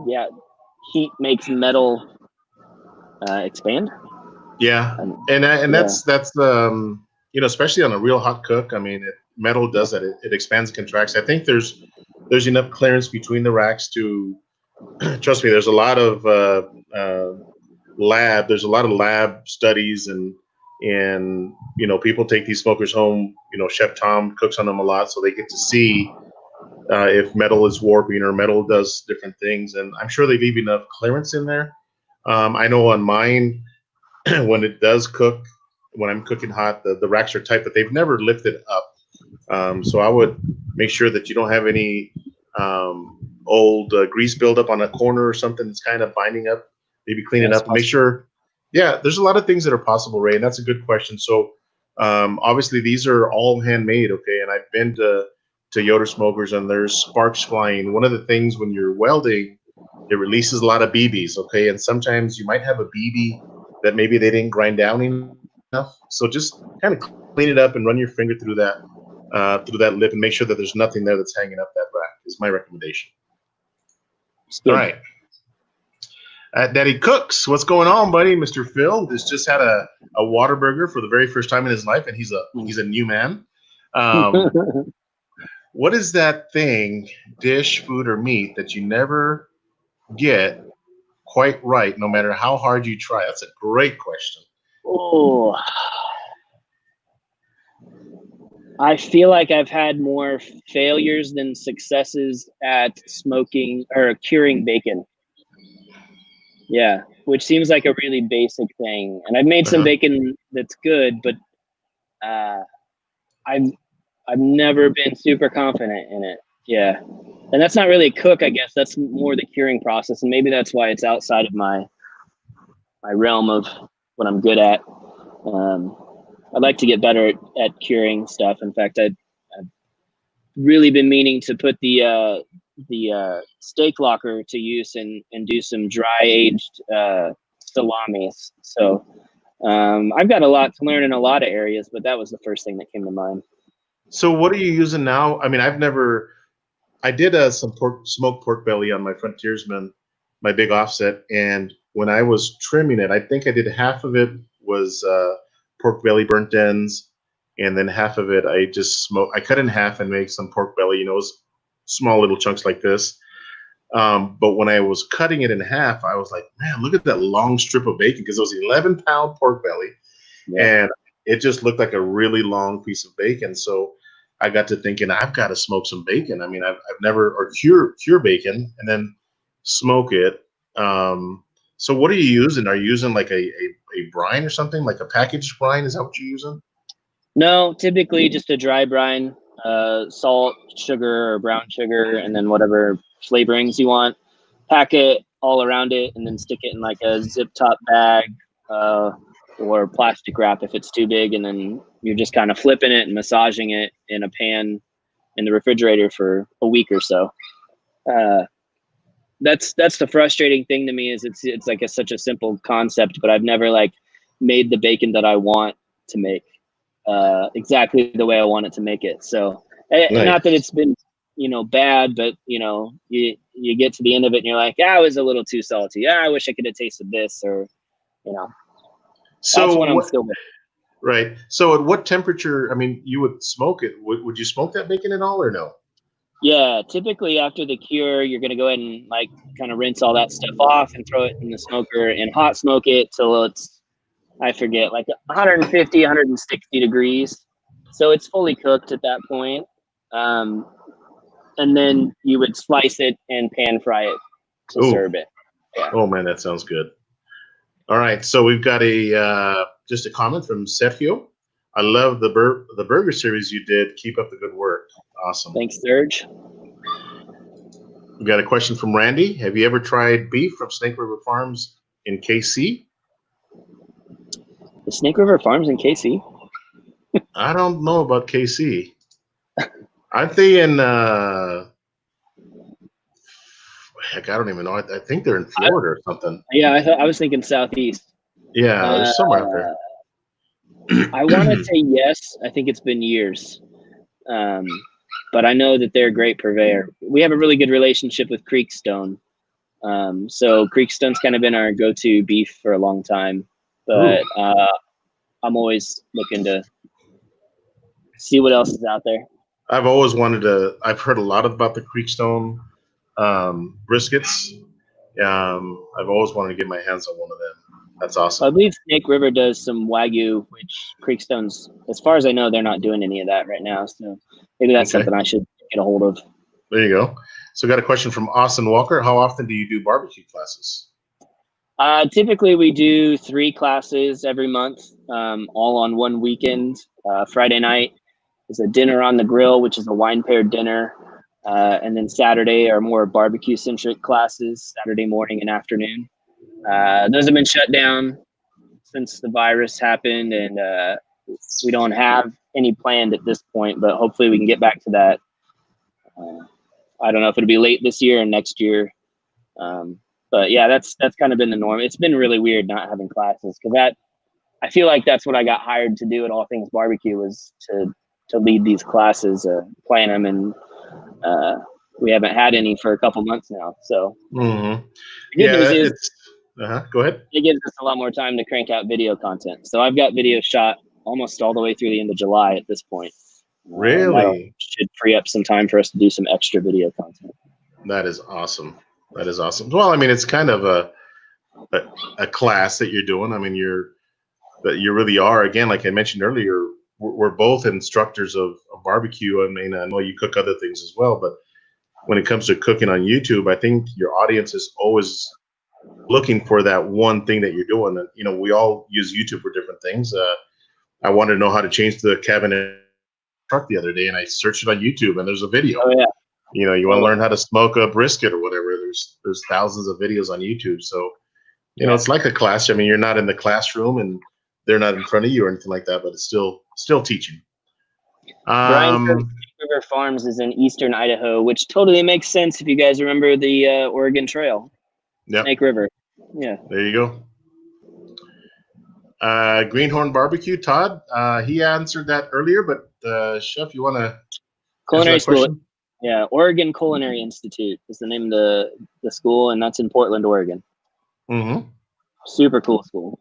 Yeah, heat makes metal expand.
Yeah, and that's especially on a real hot cook. I mean, metal does that. It expands and contracts. I think there's enough clearance between the racks to trust me. There's a lot of lab studies, and people take these smokers home. Chef Tom cooks on them a lot, so they get to see if metal is warping or metal does different things. And I'm sure they leave enough clearance in there. I know on mine, when it does cook, when I'm cooking hot, the racks are tight, but they've never lifted up. So I would make sure that you don't have any old grease buildup on a corner or something that's kind of binding up. Maybe clean it up and make sure. Yeah, there's a lot of things that are possible, Ray, and that's a good question. So obviously these are all handmade, okay? And I've been to Yoder smokers, and there's sparks flying. One of the things when you're welding, it releases a lot of BBs, okay? And sometimes you might have a BB that maybe they didn't grind down enough. So just kind of clean it up and run your finger through that lip and make sure that there's nothing there that's hanging up that rack, is my recommendation. All right. Daddy Cooks, what's going on, buddy? Mr. Phil just had a Whataburger for the very first time in his life, and he's a new man. What is that thing, dish, food, or meat that you never get quite right, no matter how hard you try? That's a great question.
Oh, I feel like I've had more failures than successes at smoking or curing bacon. Yeah, which seems like a really basic thing. And I've made some bacon that's good, but I've never been super confident in it. Yeah, and that's not really a cook, I guess. That's more the curing process, and maybe that's why it's outside of my realm of what I'm good at. I'd like to get better at curing stuff. In fact, I've really been meaning to put the steak locker to use and do some dry aged salamis. So I've got a lot to learn in a lot of areas, but that was the first thing that came to mind.
So what are you using now? I mean, I did some smoked pork belly on my Frontiersman, my big offset, and when I was trimming it, I think I did half of it was pork belly burnt ends, and then half of it I just I cut in half and make some pork belly, small little chunks like this. But when I was cutting it in half, I was like, man, look at that long strip of bacon, because it was 11-pound pork belly, and it just looked like a really long piece of bacon. So I got to thinking, I've got to smoke some bacon. I mean, I've never, or cure bacon and then smoke it. So what are you using? Are you using like a brine or something, like a packaged brine? Is that what you're using?
No, typically just a dry brine, salt, sugar, or brown sugar, and then whatever flavorings you want. Pack it all around it, and then stick it in like a zip top bag or plastic wrap if it's too big, and then you're just kind of flipping it and massaging it in a pan in the refrigerator for a week or so. That's the frustrating thing to me, is it's like such a simple concept, but I've never like made the bacon that I want to make exactly the way I want it to make it. So not that it's been bad, but you get to the end of it and you're like, it was a little too salty. I wish I could have tasted this, or
so
that's when I'm still with.
Right. So at what temperature, I mean, you would smoke it. Would you smoke that bacon at all, or no?
Yeah, typically after the cure, you're going to go ahead and like kind of rinse all that stuff off and throw it in the smoker and hot smoke it till it's, I forget, like 150, 160 degrees. So it's fully cooked at that point. And then you would slice it and pan fry it to serve it. Yeah.
Oh man, that sounds good. All right, so we've got just a comment from Sergio. I love the burger series you did. Keep up the good work. Awesome.
Thanks, Serge.
We've got a question from Randy. Have you ever tried beef from Snake River Farms in KC?
The Snake River Farms in KC?
I don't know about KC. Aren't they in heck, I don't even know. I think they're in Florida or something.
Yeah, I was thinking southeast.
Yeah, there's somewhere out there.
I want to say yes. I think it's been years. But I know that they're a great purveyor. We have a really good relationship with Creekstone. So Creekstone's kind of been our go-to beef for a long time. But I'm always looking to see what else is out there.
I've always wanted to. I've heard a lot about the Creekstone briskets. I've always wanted to get my hands on one of them. That's awesome.
I believe Snake River does some Wagyu, which Creekstone's, as far as I know, they're not doing any of that right now. So maybe that's something I should get a hold of.
There you go. So got a question from Austin Walker. How often do you do barbecue classes?
Typically we do 3 classes every month, all on one weekend. Friday night is a dinner on the grill, which is a wine paired dinner. And then Saturday are more barbecue centric classes, Saturday morning and afternoon. Those have been shut down since the virus happened, and we don't have any planned at this point, but hopefully we can get back to that. I don't know if it'll be late this year or next year. But yeah, that's kind of been the norm. It's been really weird not having classes, because I feel like that's what I got hired to do at All Things BBQ, was to lead these classes, plan them, and we haven't had any for a couple months now. So the good news is,
go ahead.
It gives us a lot more time to crank out video content. So I've got video shot almost all the way through the end of July at this point.
Really?
Should free up some time for us to do some extra video content.
That is awesome. That is awesome. Well, I mean, it's kind of a class that you're doing. I mean, you really are, again, like I mentioned earlier, we're both instructors of barbecue. I mean, I know you cook other things as well, but when it comes to cooking on YouTube, I think your audience is always looking for that one thing that you're doing. And, you know, we all use YouTube for different things. I wanted to know how to change the cabinet truck the other day, and I searched it on YouTube, and there's a video.
Oh yeah.
You know, you want to learn how to smoke a brisket or whatever. There's thousands of videos on YouTube. So, you know, it's like a class. I mean, you're not in the classroom, and they're not in front of you or anything like that, but it's still teaching.
Brian from River Farms is in eastern Idaho, which totally makes sense if you guys remember the Oregon Trail.
Yep.
Snake River. Yeah.
There you go. Greenhorn Barbecue, Todd. He answered that earlier, but Chef, you want to
Culinary School? Yeah, Oregon Culinary Institute is the name of the school, and that's in Portland, Oregon.
Mm-hmm.
Super cool school.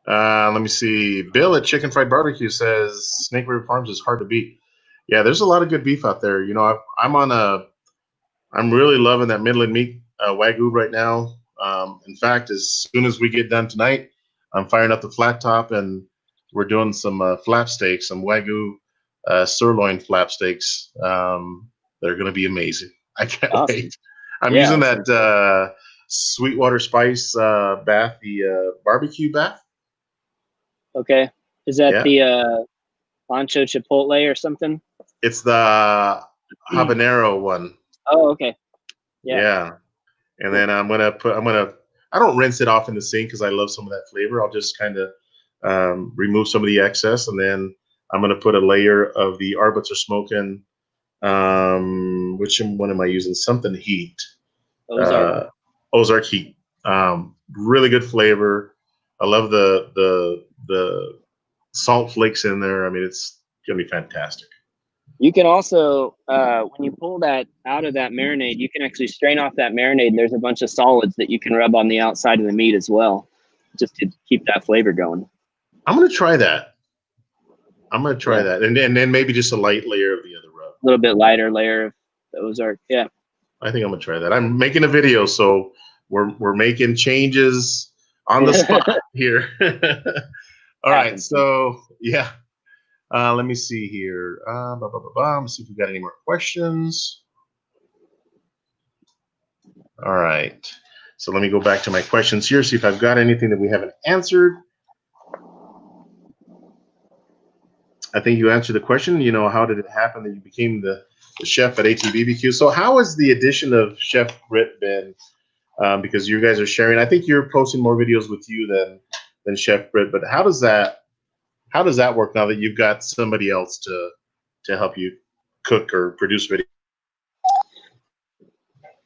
Let me see. Bill at Chicken Fried Barbecue says Snake River Farms is hard to beat. Yeah, there's a lot of good beef out there. You know, I'm really loving that Midland meat Wagyu right now. In fact, as soon as we get done tonight, I'm firing up the flat top, and we're doing some flap steaks, some Wagyu sirloin flap steaks. They're going to be amazing. I can't wait. I'm using that Sweetwater Spice bath, the barbecue bath.
Okay. Is that the Pancho Chipotle or something?
It's the habanero one.
Oh, okay.
Yeah. And then I don't rinse it off in the sink because I love some of that flavor. I'll just kind of remove some of the excess, and then I'm going to put a layer of the Arbiter Smokin. Which one am I using? Something heat. Ozark heat. Really good flavor. I love the salt flakes in there. I mean, it's going to be fantastic.
You can also, when you pull that out of that marinade, you can actually strain off that marinade, and there's a bunch of solids that you can rub on the outside of the meat as well, just to keep that flavor going.
I'm going to try that. that. And then maybe just a light layer of the other rub.
A little bit lighter layer of the Ozark. Yeah.
I think I'm going to try that. I'm making a video, so we're making changes on the spot here. All right. So, yeah. Let me see here. Let's see if we got any more questions. All right. So let me go back to my questions here, see if I've got anything that we haven't answered. I think you answered the question. You know, how did it happen that you became the chef at ATBBQ? So how has the addition of Chef Britt been? Because you guys are sharing. I think you're posting more videos with you than Chef Britt. But how does that work now that you've got somebody else to help you cook or produce videos?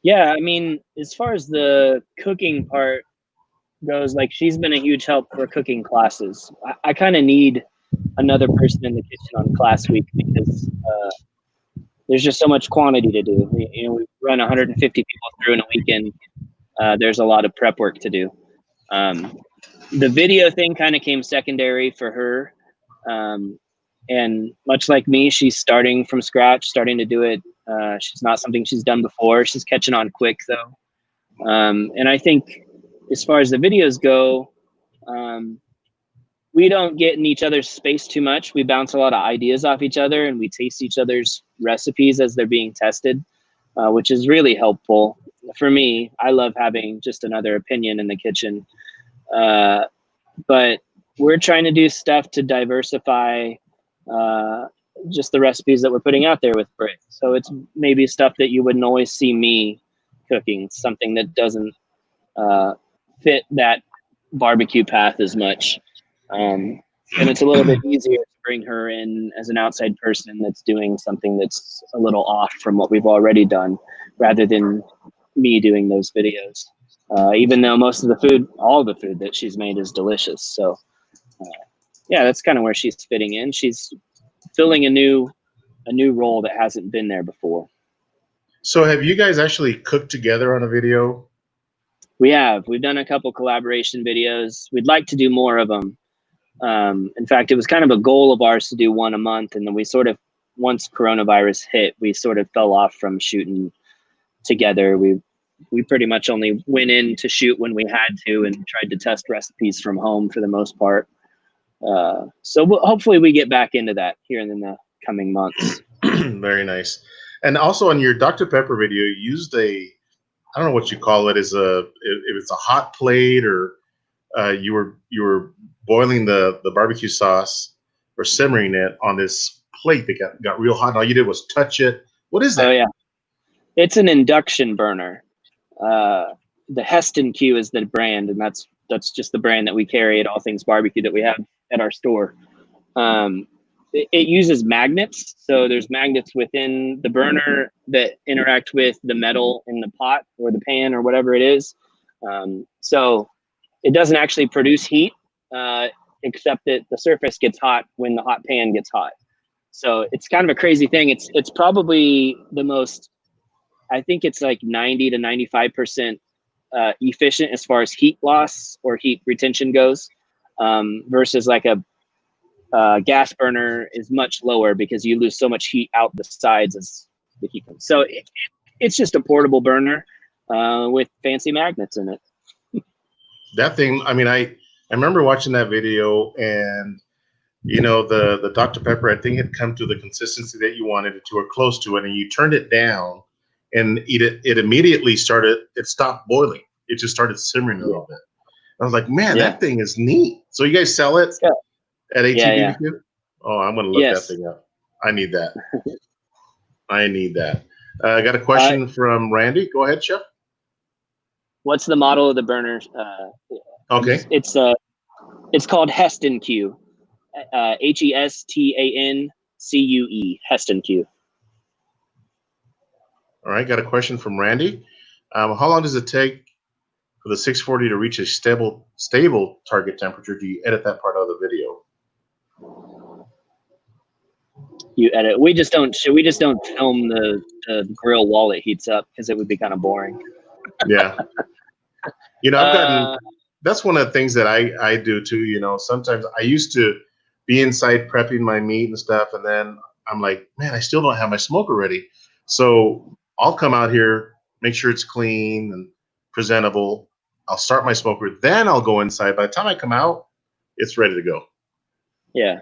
Yeah, I mean, as far as the cooking part goes, like, she's been a huge help for cooking classes. I kind of need another person in the kitchen on class week because there's just so much quantity to do. We run 150 people through in a weekend. There's a lot of prep work to do. The video thing kind of came secondary for her. And much like me, she's starting from scratch, starting to do it. She's not something she's done before. She's catching on quick, though. And I think as far as the videos go, we don't get in each other's space too much. We bounce a lot of ideas off each other, and we taste each other's recipes as they're being tested, which is really helpful. For me, I love having just another opinion in the kitchen. But we're trying to do stuff to diversify just the recipes that we're putting out there with Britt. So it's maybe stuff that you wouldn't always see me cooking, something that doesn't fit that barbecue path as much. And it's a little bit easier to bring her in as an outside person that's doing something that's a little off from what we've already done, rather than me doing those videos. Even though most of the food, all the food that she's made is delicious. So yeah, that's kind of where she's fitting in. She's filling a new role that hasn't been there before.
So have you guys actually cooked together on a video?
We have. We've done a couple collaboration videos. We'd like to do more of them. In fact, it was kind of a goal of ours to do one a month. And then we sort of, once coronavirus hit, we sort of fell off from shooting together. We pretty much only went in to shoot when we had to and tried to test recipes from home for the most part. So hopefully we get back into that here in the coming months.
Very nice. And also on your Dr. Pepper video, you used I don't know what you call it, if it's a hot plate, or you were boiling the barbecue sauce or simmering it on this plate that got real hot. And all you did was touch it. What is that?
Oh yeah, it's an induction burner. The Heston Q is the brand, and that's just the brand that we carry at All Things BBQ that we have at our store. It uses magnets, so there's magnets within the burner that interact with the metal in the pot or the pan or whatever it is. So it doesn't actually produce heat, except that the surface gets hot when the hot pan gets hot. So it's kind of a crazy thing. It's probably the most, I think it's like 90 to 95% efficient as far as heat loss or heat retention goes, versus like a gas burner is much lower because you lose so much heat out the sides as the heat comes. So it's just a portable burner with fancy magnets in it.
That thing, I mean, I remember watching that video, and the Dr. Pepper, I think, had come to the consistency that you wanted it to, or close to it, and you turned it down, and it immediately stopped boiling. It just started simmering a little bit. I was like, man, that thing is neat. So you guys sell it at ATBBQ? Yeah. Oh, I'm going to look that thing up. I need that. I got a question from Randy. Go ahead, Chef.
What's the model of the burner?
Okay.
It's called Heston Q. HESTANCUE. Heston Q.
All right. Got a question from Randy. How long does it take for the 640 to reach a stable target temperature? Do you edit that part out of the video?
You edit. We just don't film the grill while it heats up, because it would be kind of boring.
Yeah. I've gotten, that's one of the things that I do too. Sometimes I used to be inside prepping my meat and stuff, and then I'm like, man, I still don't have my smoker ready. So I'll come out here, make sure it's clean and presentable. I'll start my smoker, then I'll go inside. By the time I come out, it's ready to go.
Yeah.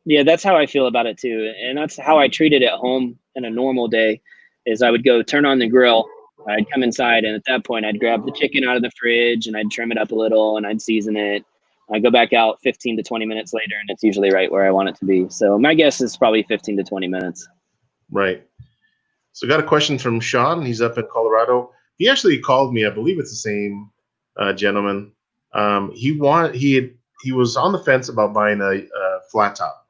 Yeah, that's how I feel about it too. And that's how I treat it at home in a normal day, is I would go turn on the grill. I'd come inside, and at that point I'd grab the chicken out of the fridge and I'd trim it up a little and I'd season it. I go back out 15 to 20 minutes later, and it's usually right where I want it to be. So my guess is probably 15 to 20 minutes.
Right. So got a question from Sean. He's up in Colorado. He actually called me. I believe it's the same gentleman. He was on the fence about buying a flat top,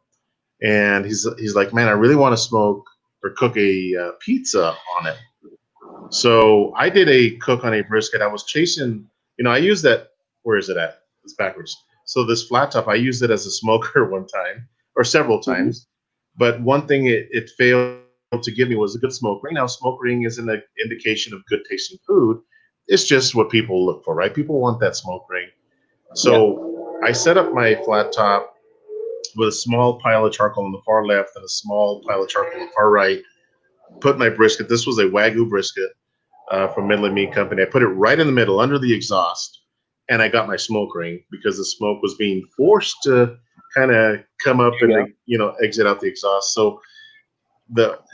and he's like, man, I really want to smoke or cook a pizza on it. So I did a cook on a brisket. I was chasing, I used that. Where is it at? It's backwards. So this flat top, I used it as a smoker one time, or several times. But one thing it failed to give me was a good smoke ring. Now, smoke ring isn't an indication of good tasting food. It's just what people look for, right? People want that smoke ring. So I set up my flat top with a small pile of charcoal on the far left and a small pile of charcoal on the far right. Put my brisket. This was a Wagyu brisket from Midland Meat Company. I put it right in the middle under the exhaust, and I got my smoke ring because the smoke was being forced to kind of come up and exit out the exhaust. So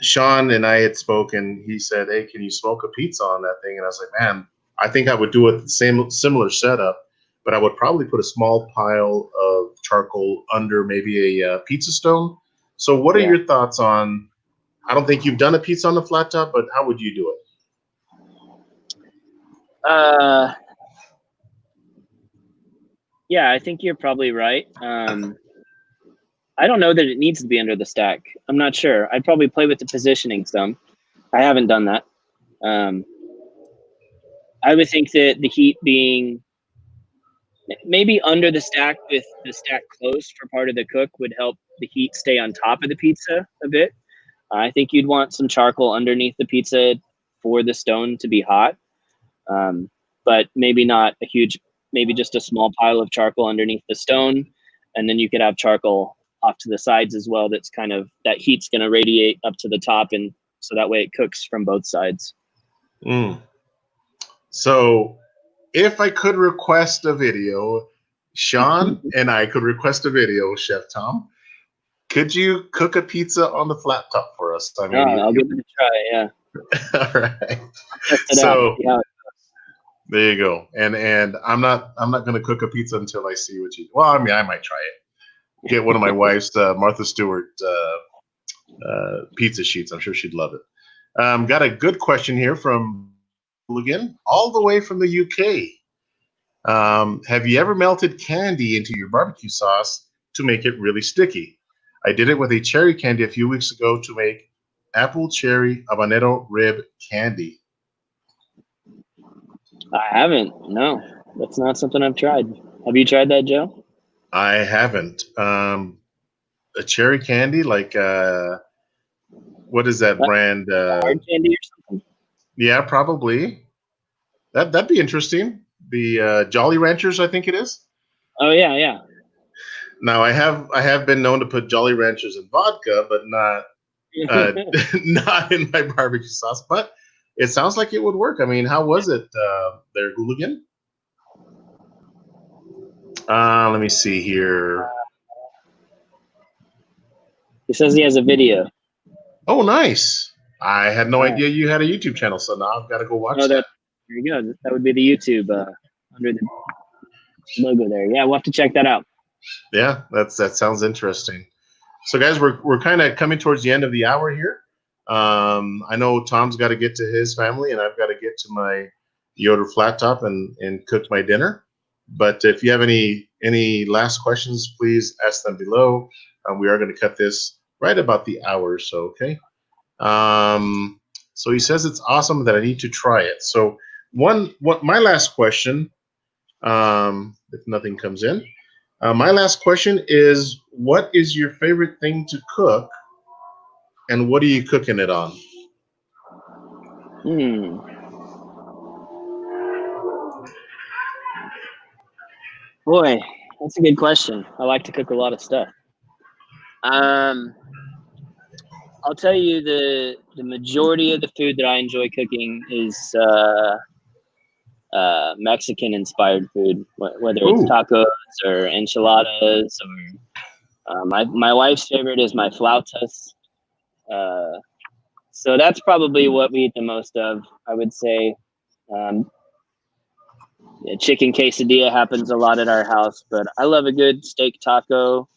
Sean and I had spoken. He said, hey, can you smoke a pizza on that thing? And I was like, man, I think I would do it similar setup, but I would probably put a small pile of charcoal under maybe a pizza stone. So what are your thoughts on, I don't think you've done a pizza on the flat top, but how would you do it?
Yeah, I think you're probably right. I don't know that it needs to be under the stack. I'm not sure. I'd probably play with the positioning some. I haven't done that. I would think that the heat being maybe under the stack with the stack closed for part of the cook would help the heat stay on top of the pizza a bit. I think you'd want some charcoal underneath the pizza for the stone to be hot, but maybe not a huge, maybe just a small pile of charcoal underneath the stone. And then you could have charcoal off to the sides as well. That's kind of, that heat's going to radiate up to the top, and so that way it cooks from both sides.
So if I could request a video, Sean and I could request a video, Chef Tom. Could you cook a pizza on the flat top for us? I mean,
I'll give it a try. Yeah.
all right.
Test it
So
out. Yeah.
there you go. And I'm not going to cook a pizza until I see what you do. Well, I mean, I might try it. Get one of my wife's Martha Stewart pizza sheets. I'm sure she'd love it. Got a good question here from again, all the way from the UK. Have you ever melted candy into your barbecue sauce to make it really sticky? I did it with a cherry candy a few weeks ago to make apple cherry habanero rib candy.
I haven't. No, that's not something I've tried. Have you tried that, Joe?
I haven't. A cherry candy, like what is that brand?
Hard candy or something?
Yeah, probably. That'd be interesting. The Jolly Ranchers, I think it is.
Oh yeah, yeah.
Now I have been known to put Jolly Ranchers in vodka, but not not in my barbecue sauce. But it sounds like it would work. I mean, how was it there, Hooligan? Let me see here.
He says he has a video.
Oh, nice. I had no idea you had a YouTube channel, so now I've got to go watch that.
There you go. That would be the YouTube under the logo there. Yeah, we'll have to check that out.
Yeah, that sounds interesting. So, guys, we're kind of coming towards the end of the hour here. I know Tom's got to get to his family, and I've got to get to my Yoder flat top and cook my dinner. But if you have any last questions, please ask them below. We are going to cut this right about the hour or so, okay? So he says it's awesome that I need to try it. So my last question, if nothing comes in, my last question is, what is your favorite thing to cook, and what are you cooking it on?
Boy, that's a good question. I like to cook a lot of stuff. I'll tell you the majority of the food that I enjoy cooking is Mexican inspired food, whether it's tacos or enchiladas or my wife's favorite is my flautas. So that's probably what we eat the most of, I would say. Chicken quesadilla happens a lot at our house, but I love a good steak taco.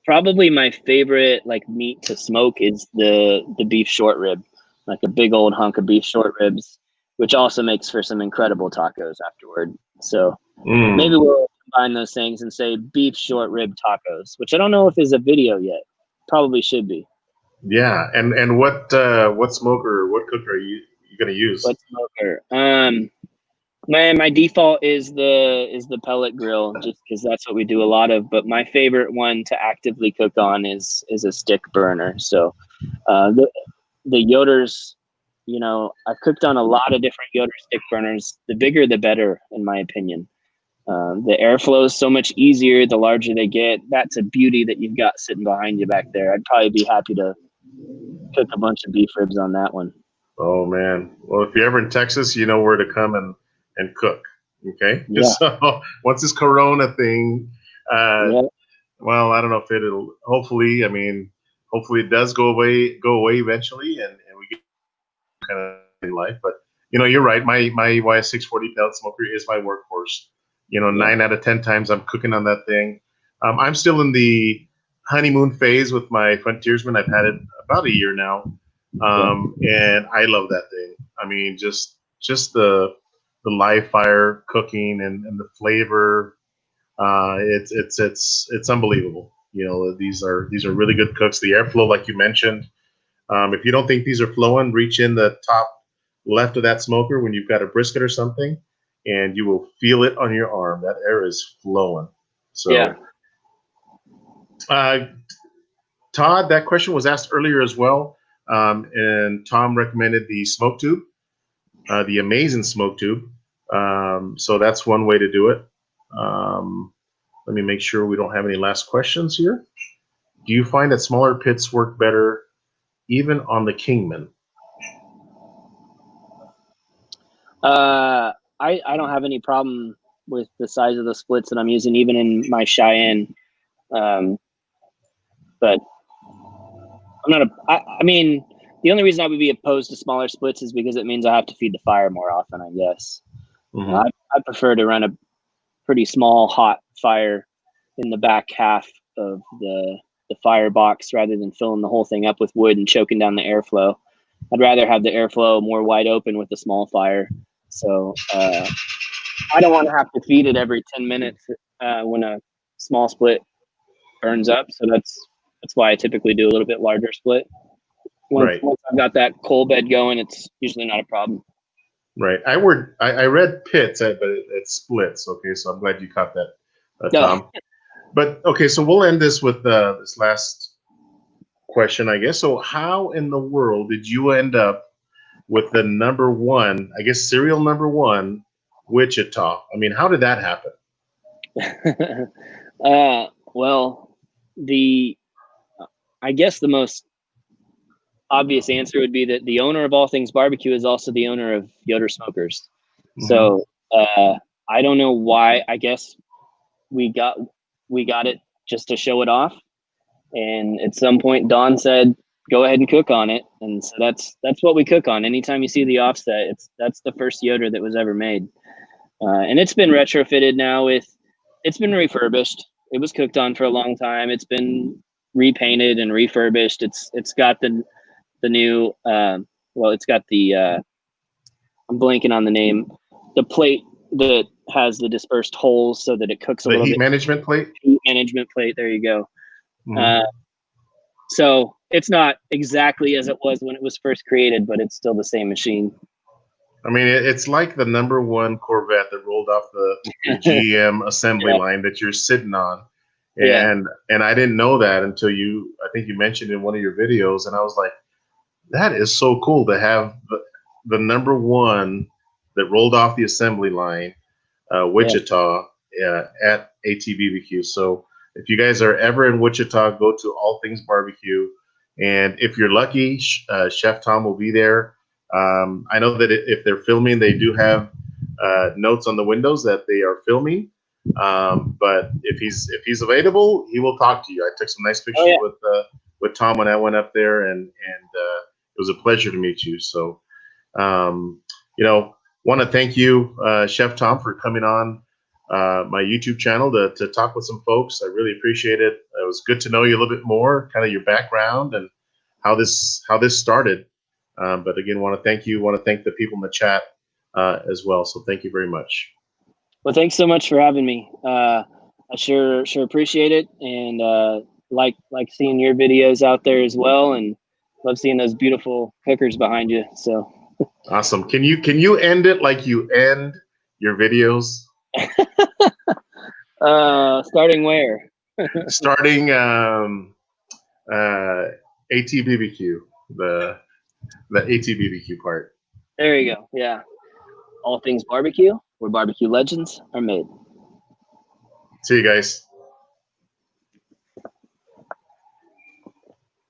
Probably my favorite like meat to smoke is the beef short rib, like a big old hunk of beef short ribs, which also makes for some incredible tacos afterward. So maybe we'll combine those things and say beef short rib tacos, which I don't know if is a video yet. Probably should be.
Yeah, and what smoker, what cooker are you gonna use?
What smoker? My default is the pellet grill, just because that's what we do a lot of. But my favorite one to actively cook on is a stick burner. So the Yoders, I've cooked on a lot of different Yoder stick burners. The bigger, the better, in my opinion. The airflow is so much easier the larger they get. That's a beauty that you've got sitting behind you back there. I'd probably be happy to cook a bunch of beef ribs on that one.
Oh man! Well, if you're ever in Texas, you know where to come and cook. Okay.
Yeah.
So once this Corona thing, well, I don't know if it'll. Hopefully, it does go away eventually, and we get kind of in life. But you're right. My YS640 pellet smoker is my workhorse. 9 out of 10 times I'm cooking on that thing. I'm still in the honeymoon phase with my Frontiersman. I've had it about a year now, and I love that thing. I mean, just the live fire cooking and the flavor. It's unbelievable. These are really good cooks. The airflow, like you mentioned. If you don't think these are flowing, reach in the top left of that smoker when you've got a brisket or something, and you will feel it on your arm. That air is flowing. So,
yeah.
Todd, that question was asked earlier as well, and Tom recommended the smoke tube, the amazing smoke tube. So that's one way to do it. Let me make sure we don't have any last questions here. Do you find that smaller pits work better even on the Kingman?
I don't have any problem with the size of the splits that I'm using, even in my Cheyenne. But I'm not I mean, the only reason I would be opposed to smaller splits is because it means I have to feed the fire more often, I guess.
Mm-hmm.
I prefer to run a pretty small hot fire in the back half of the firebox rather than filling the whole thing up with wood and choking down the airflow. I'd rather have the airflow more wide open with a small fire. So I don't want to have to feed it every 10 minutes when a small split burns up. So that's why I typically do a little bit larger split. Once I've got that coal bed going, it's usually not a problem.
Right. I read pits, but it's splits. Okay, so I'm glad you caught that, Tom. But okay, so we'll end this with this last question, I guess. So how in the world did you end up with the number one, I guess serial number one, Wichita? I mean, how did that happen?
Well, I guess the most obvious answer would be that the owner of All Things BBQ is also the owner of Yoder Smokers. Mm-hmm. So I don't know why. I guess we got it just to show it off, and at some point Don said, "Go ahead and cook on it," and so that's what we cook on. Anytime you see the offset, that's the first Yoder that was ever made, and it's been retrofitted now it's been refurbished. It was cooked on for a long time. It's been repainted and refurbished. It's got the new it's got the I'm blanking on the name, the plate that has the dispersed holes so that it cooks a little bit.
The heat management plate?
Heat management plate, there you go. Mm-hmm. So it's not exactly as it was when it was first created, but it's still the same machine.
I mean, it's like the number one Corvette that rolled off the GM assembly line that you're sitting on. And I didn't know that until I think you mentioned in one of your videos, and I was like, that is so cool to have the number one that rolled off the assembly line, Wichita, at ATBBQ. So if you guys are ever in Wichita, go to All Things BBQ. And if you're lucky, Chef Tom will be there. I know that if they're filming, they do have notes on the windows that they are filming. But if he's available, he will talk to you. I took some nice pictures with Tom when I went up there, and it was a pleasure to meet you. So, want to thank you, Chef Tom, for coming on my YouTube channel to talk with some folks. I really appreciate it. It was good to know you a little bit more, kind of your background and how this started. But again, want to thank you. Want to thank the people in the chat as well. So thank you very much.
Well, thanks so much for having me. I sure appreciate it, and like seeing your videos out there as well, and love seeing those beautiful cookers behind you. So
awesome. Can you end it like you end your videos?
Starting where?
Starting ATBBQ, the ATBBQ part.
There you go. Yeah. All Things BBQ, where barbecue legends are made.
See you guys.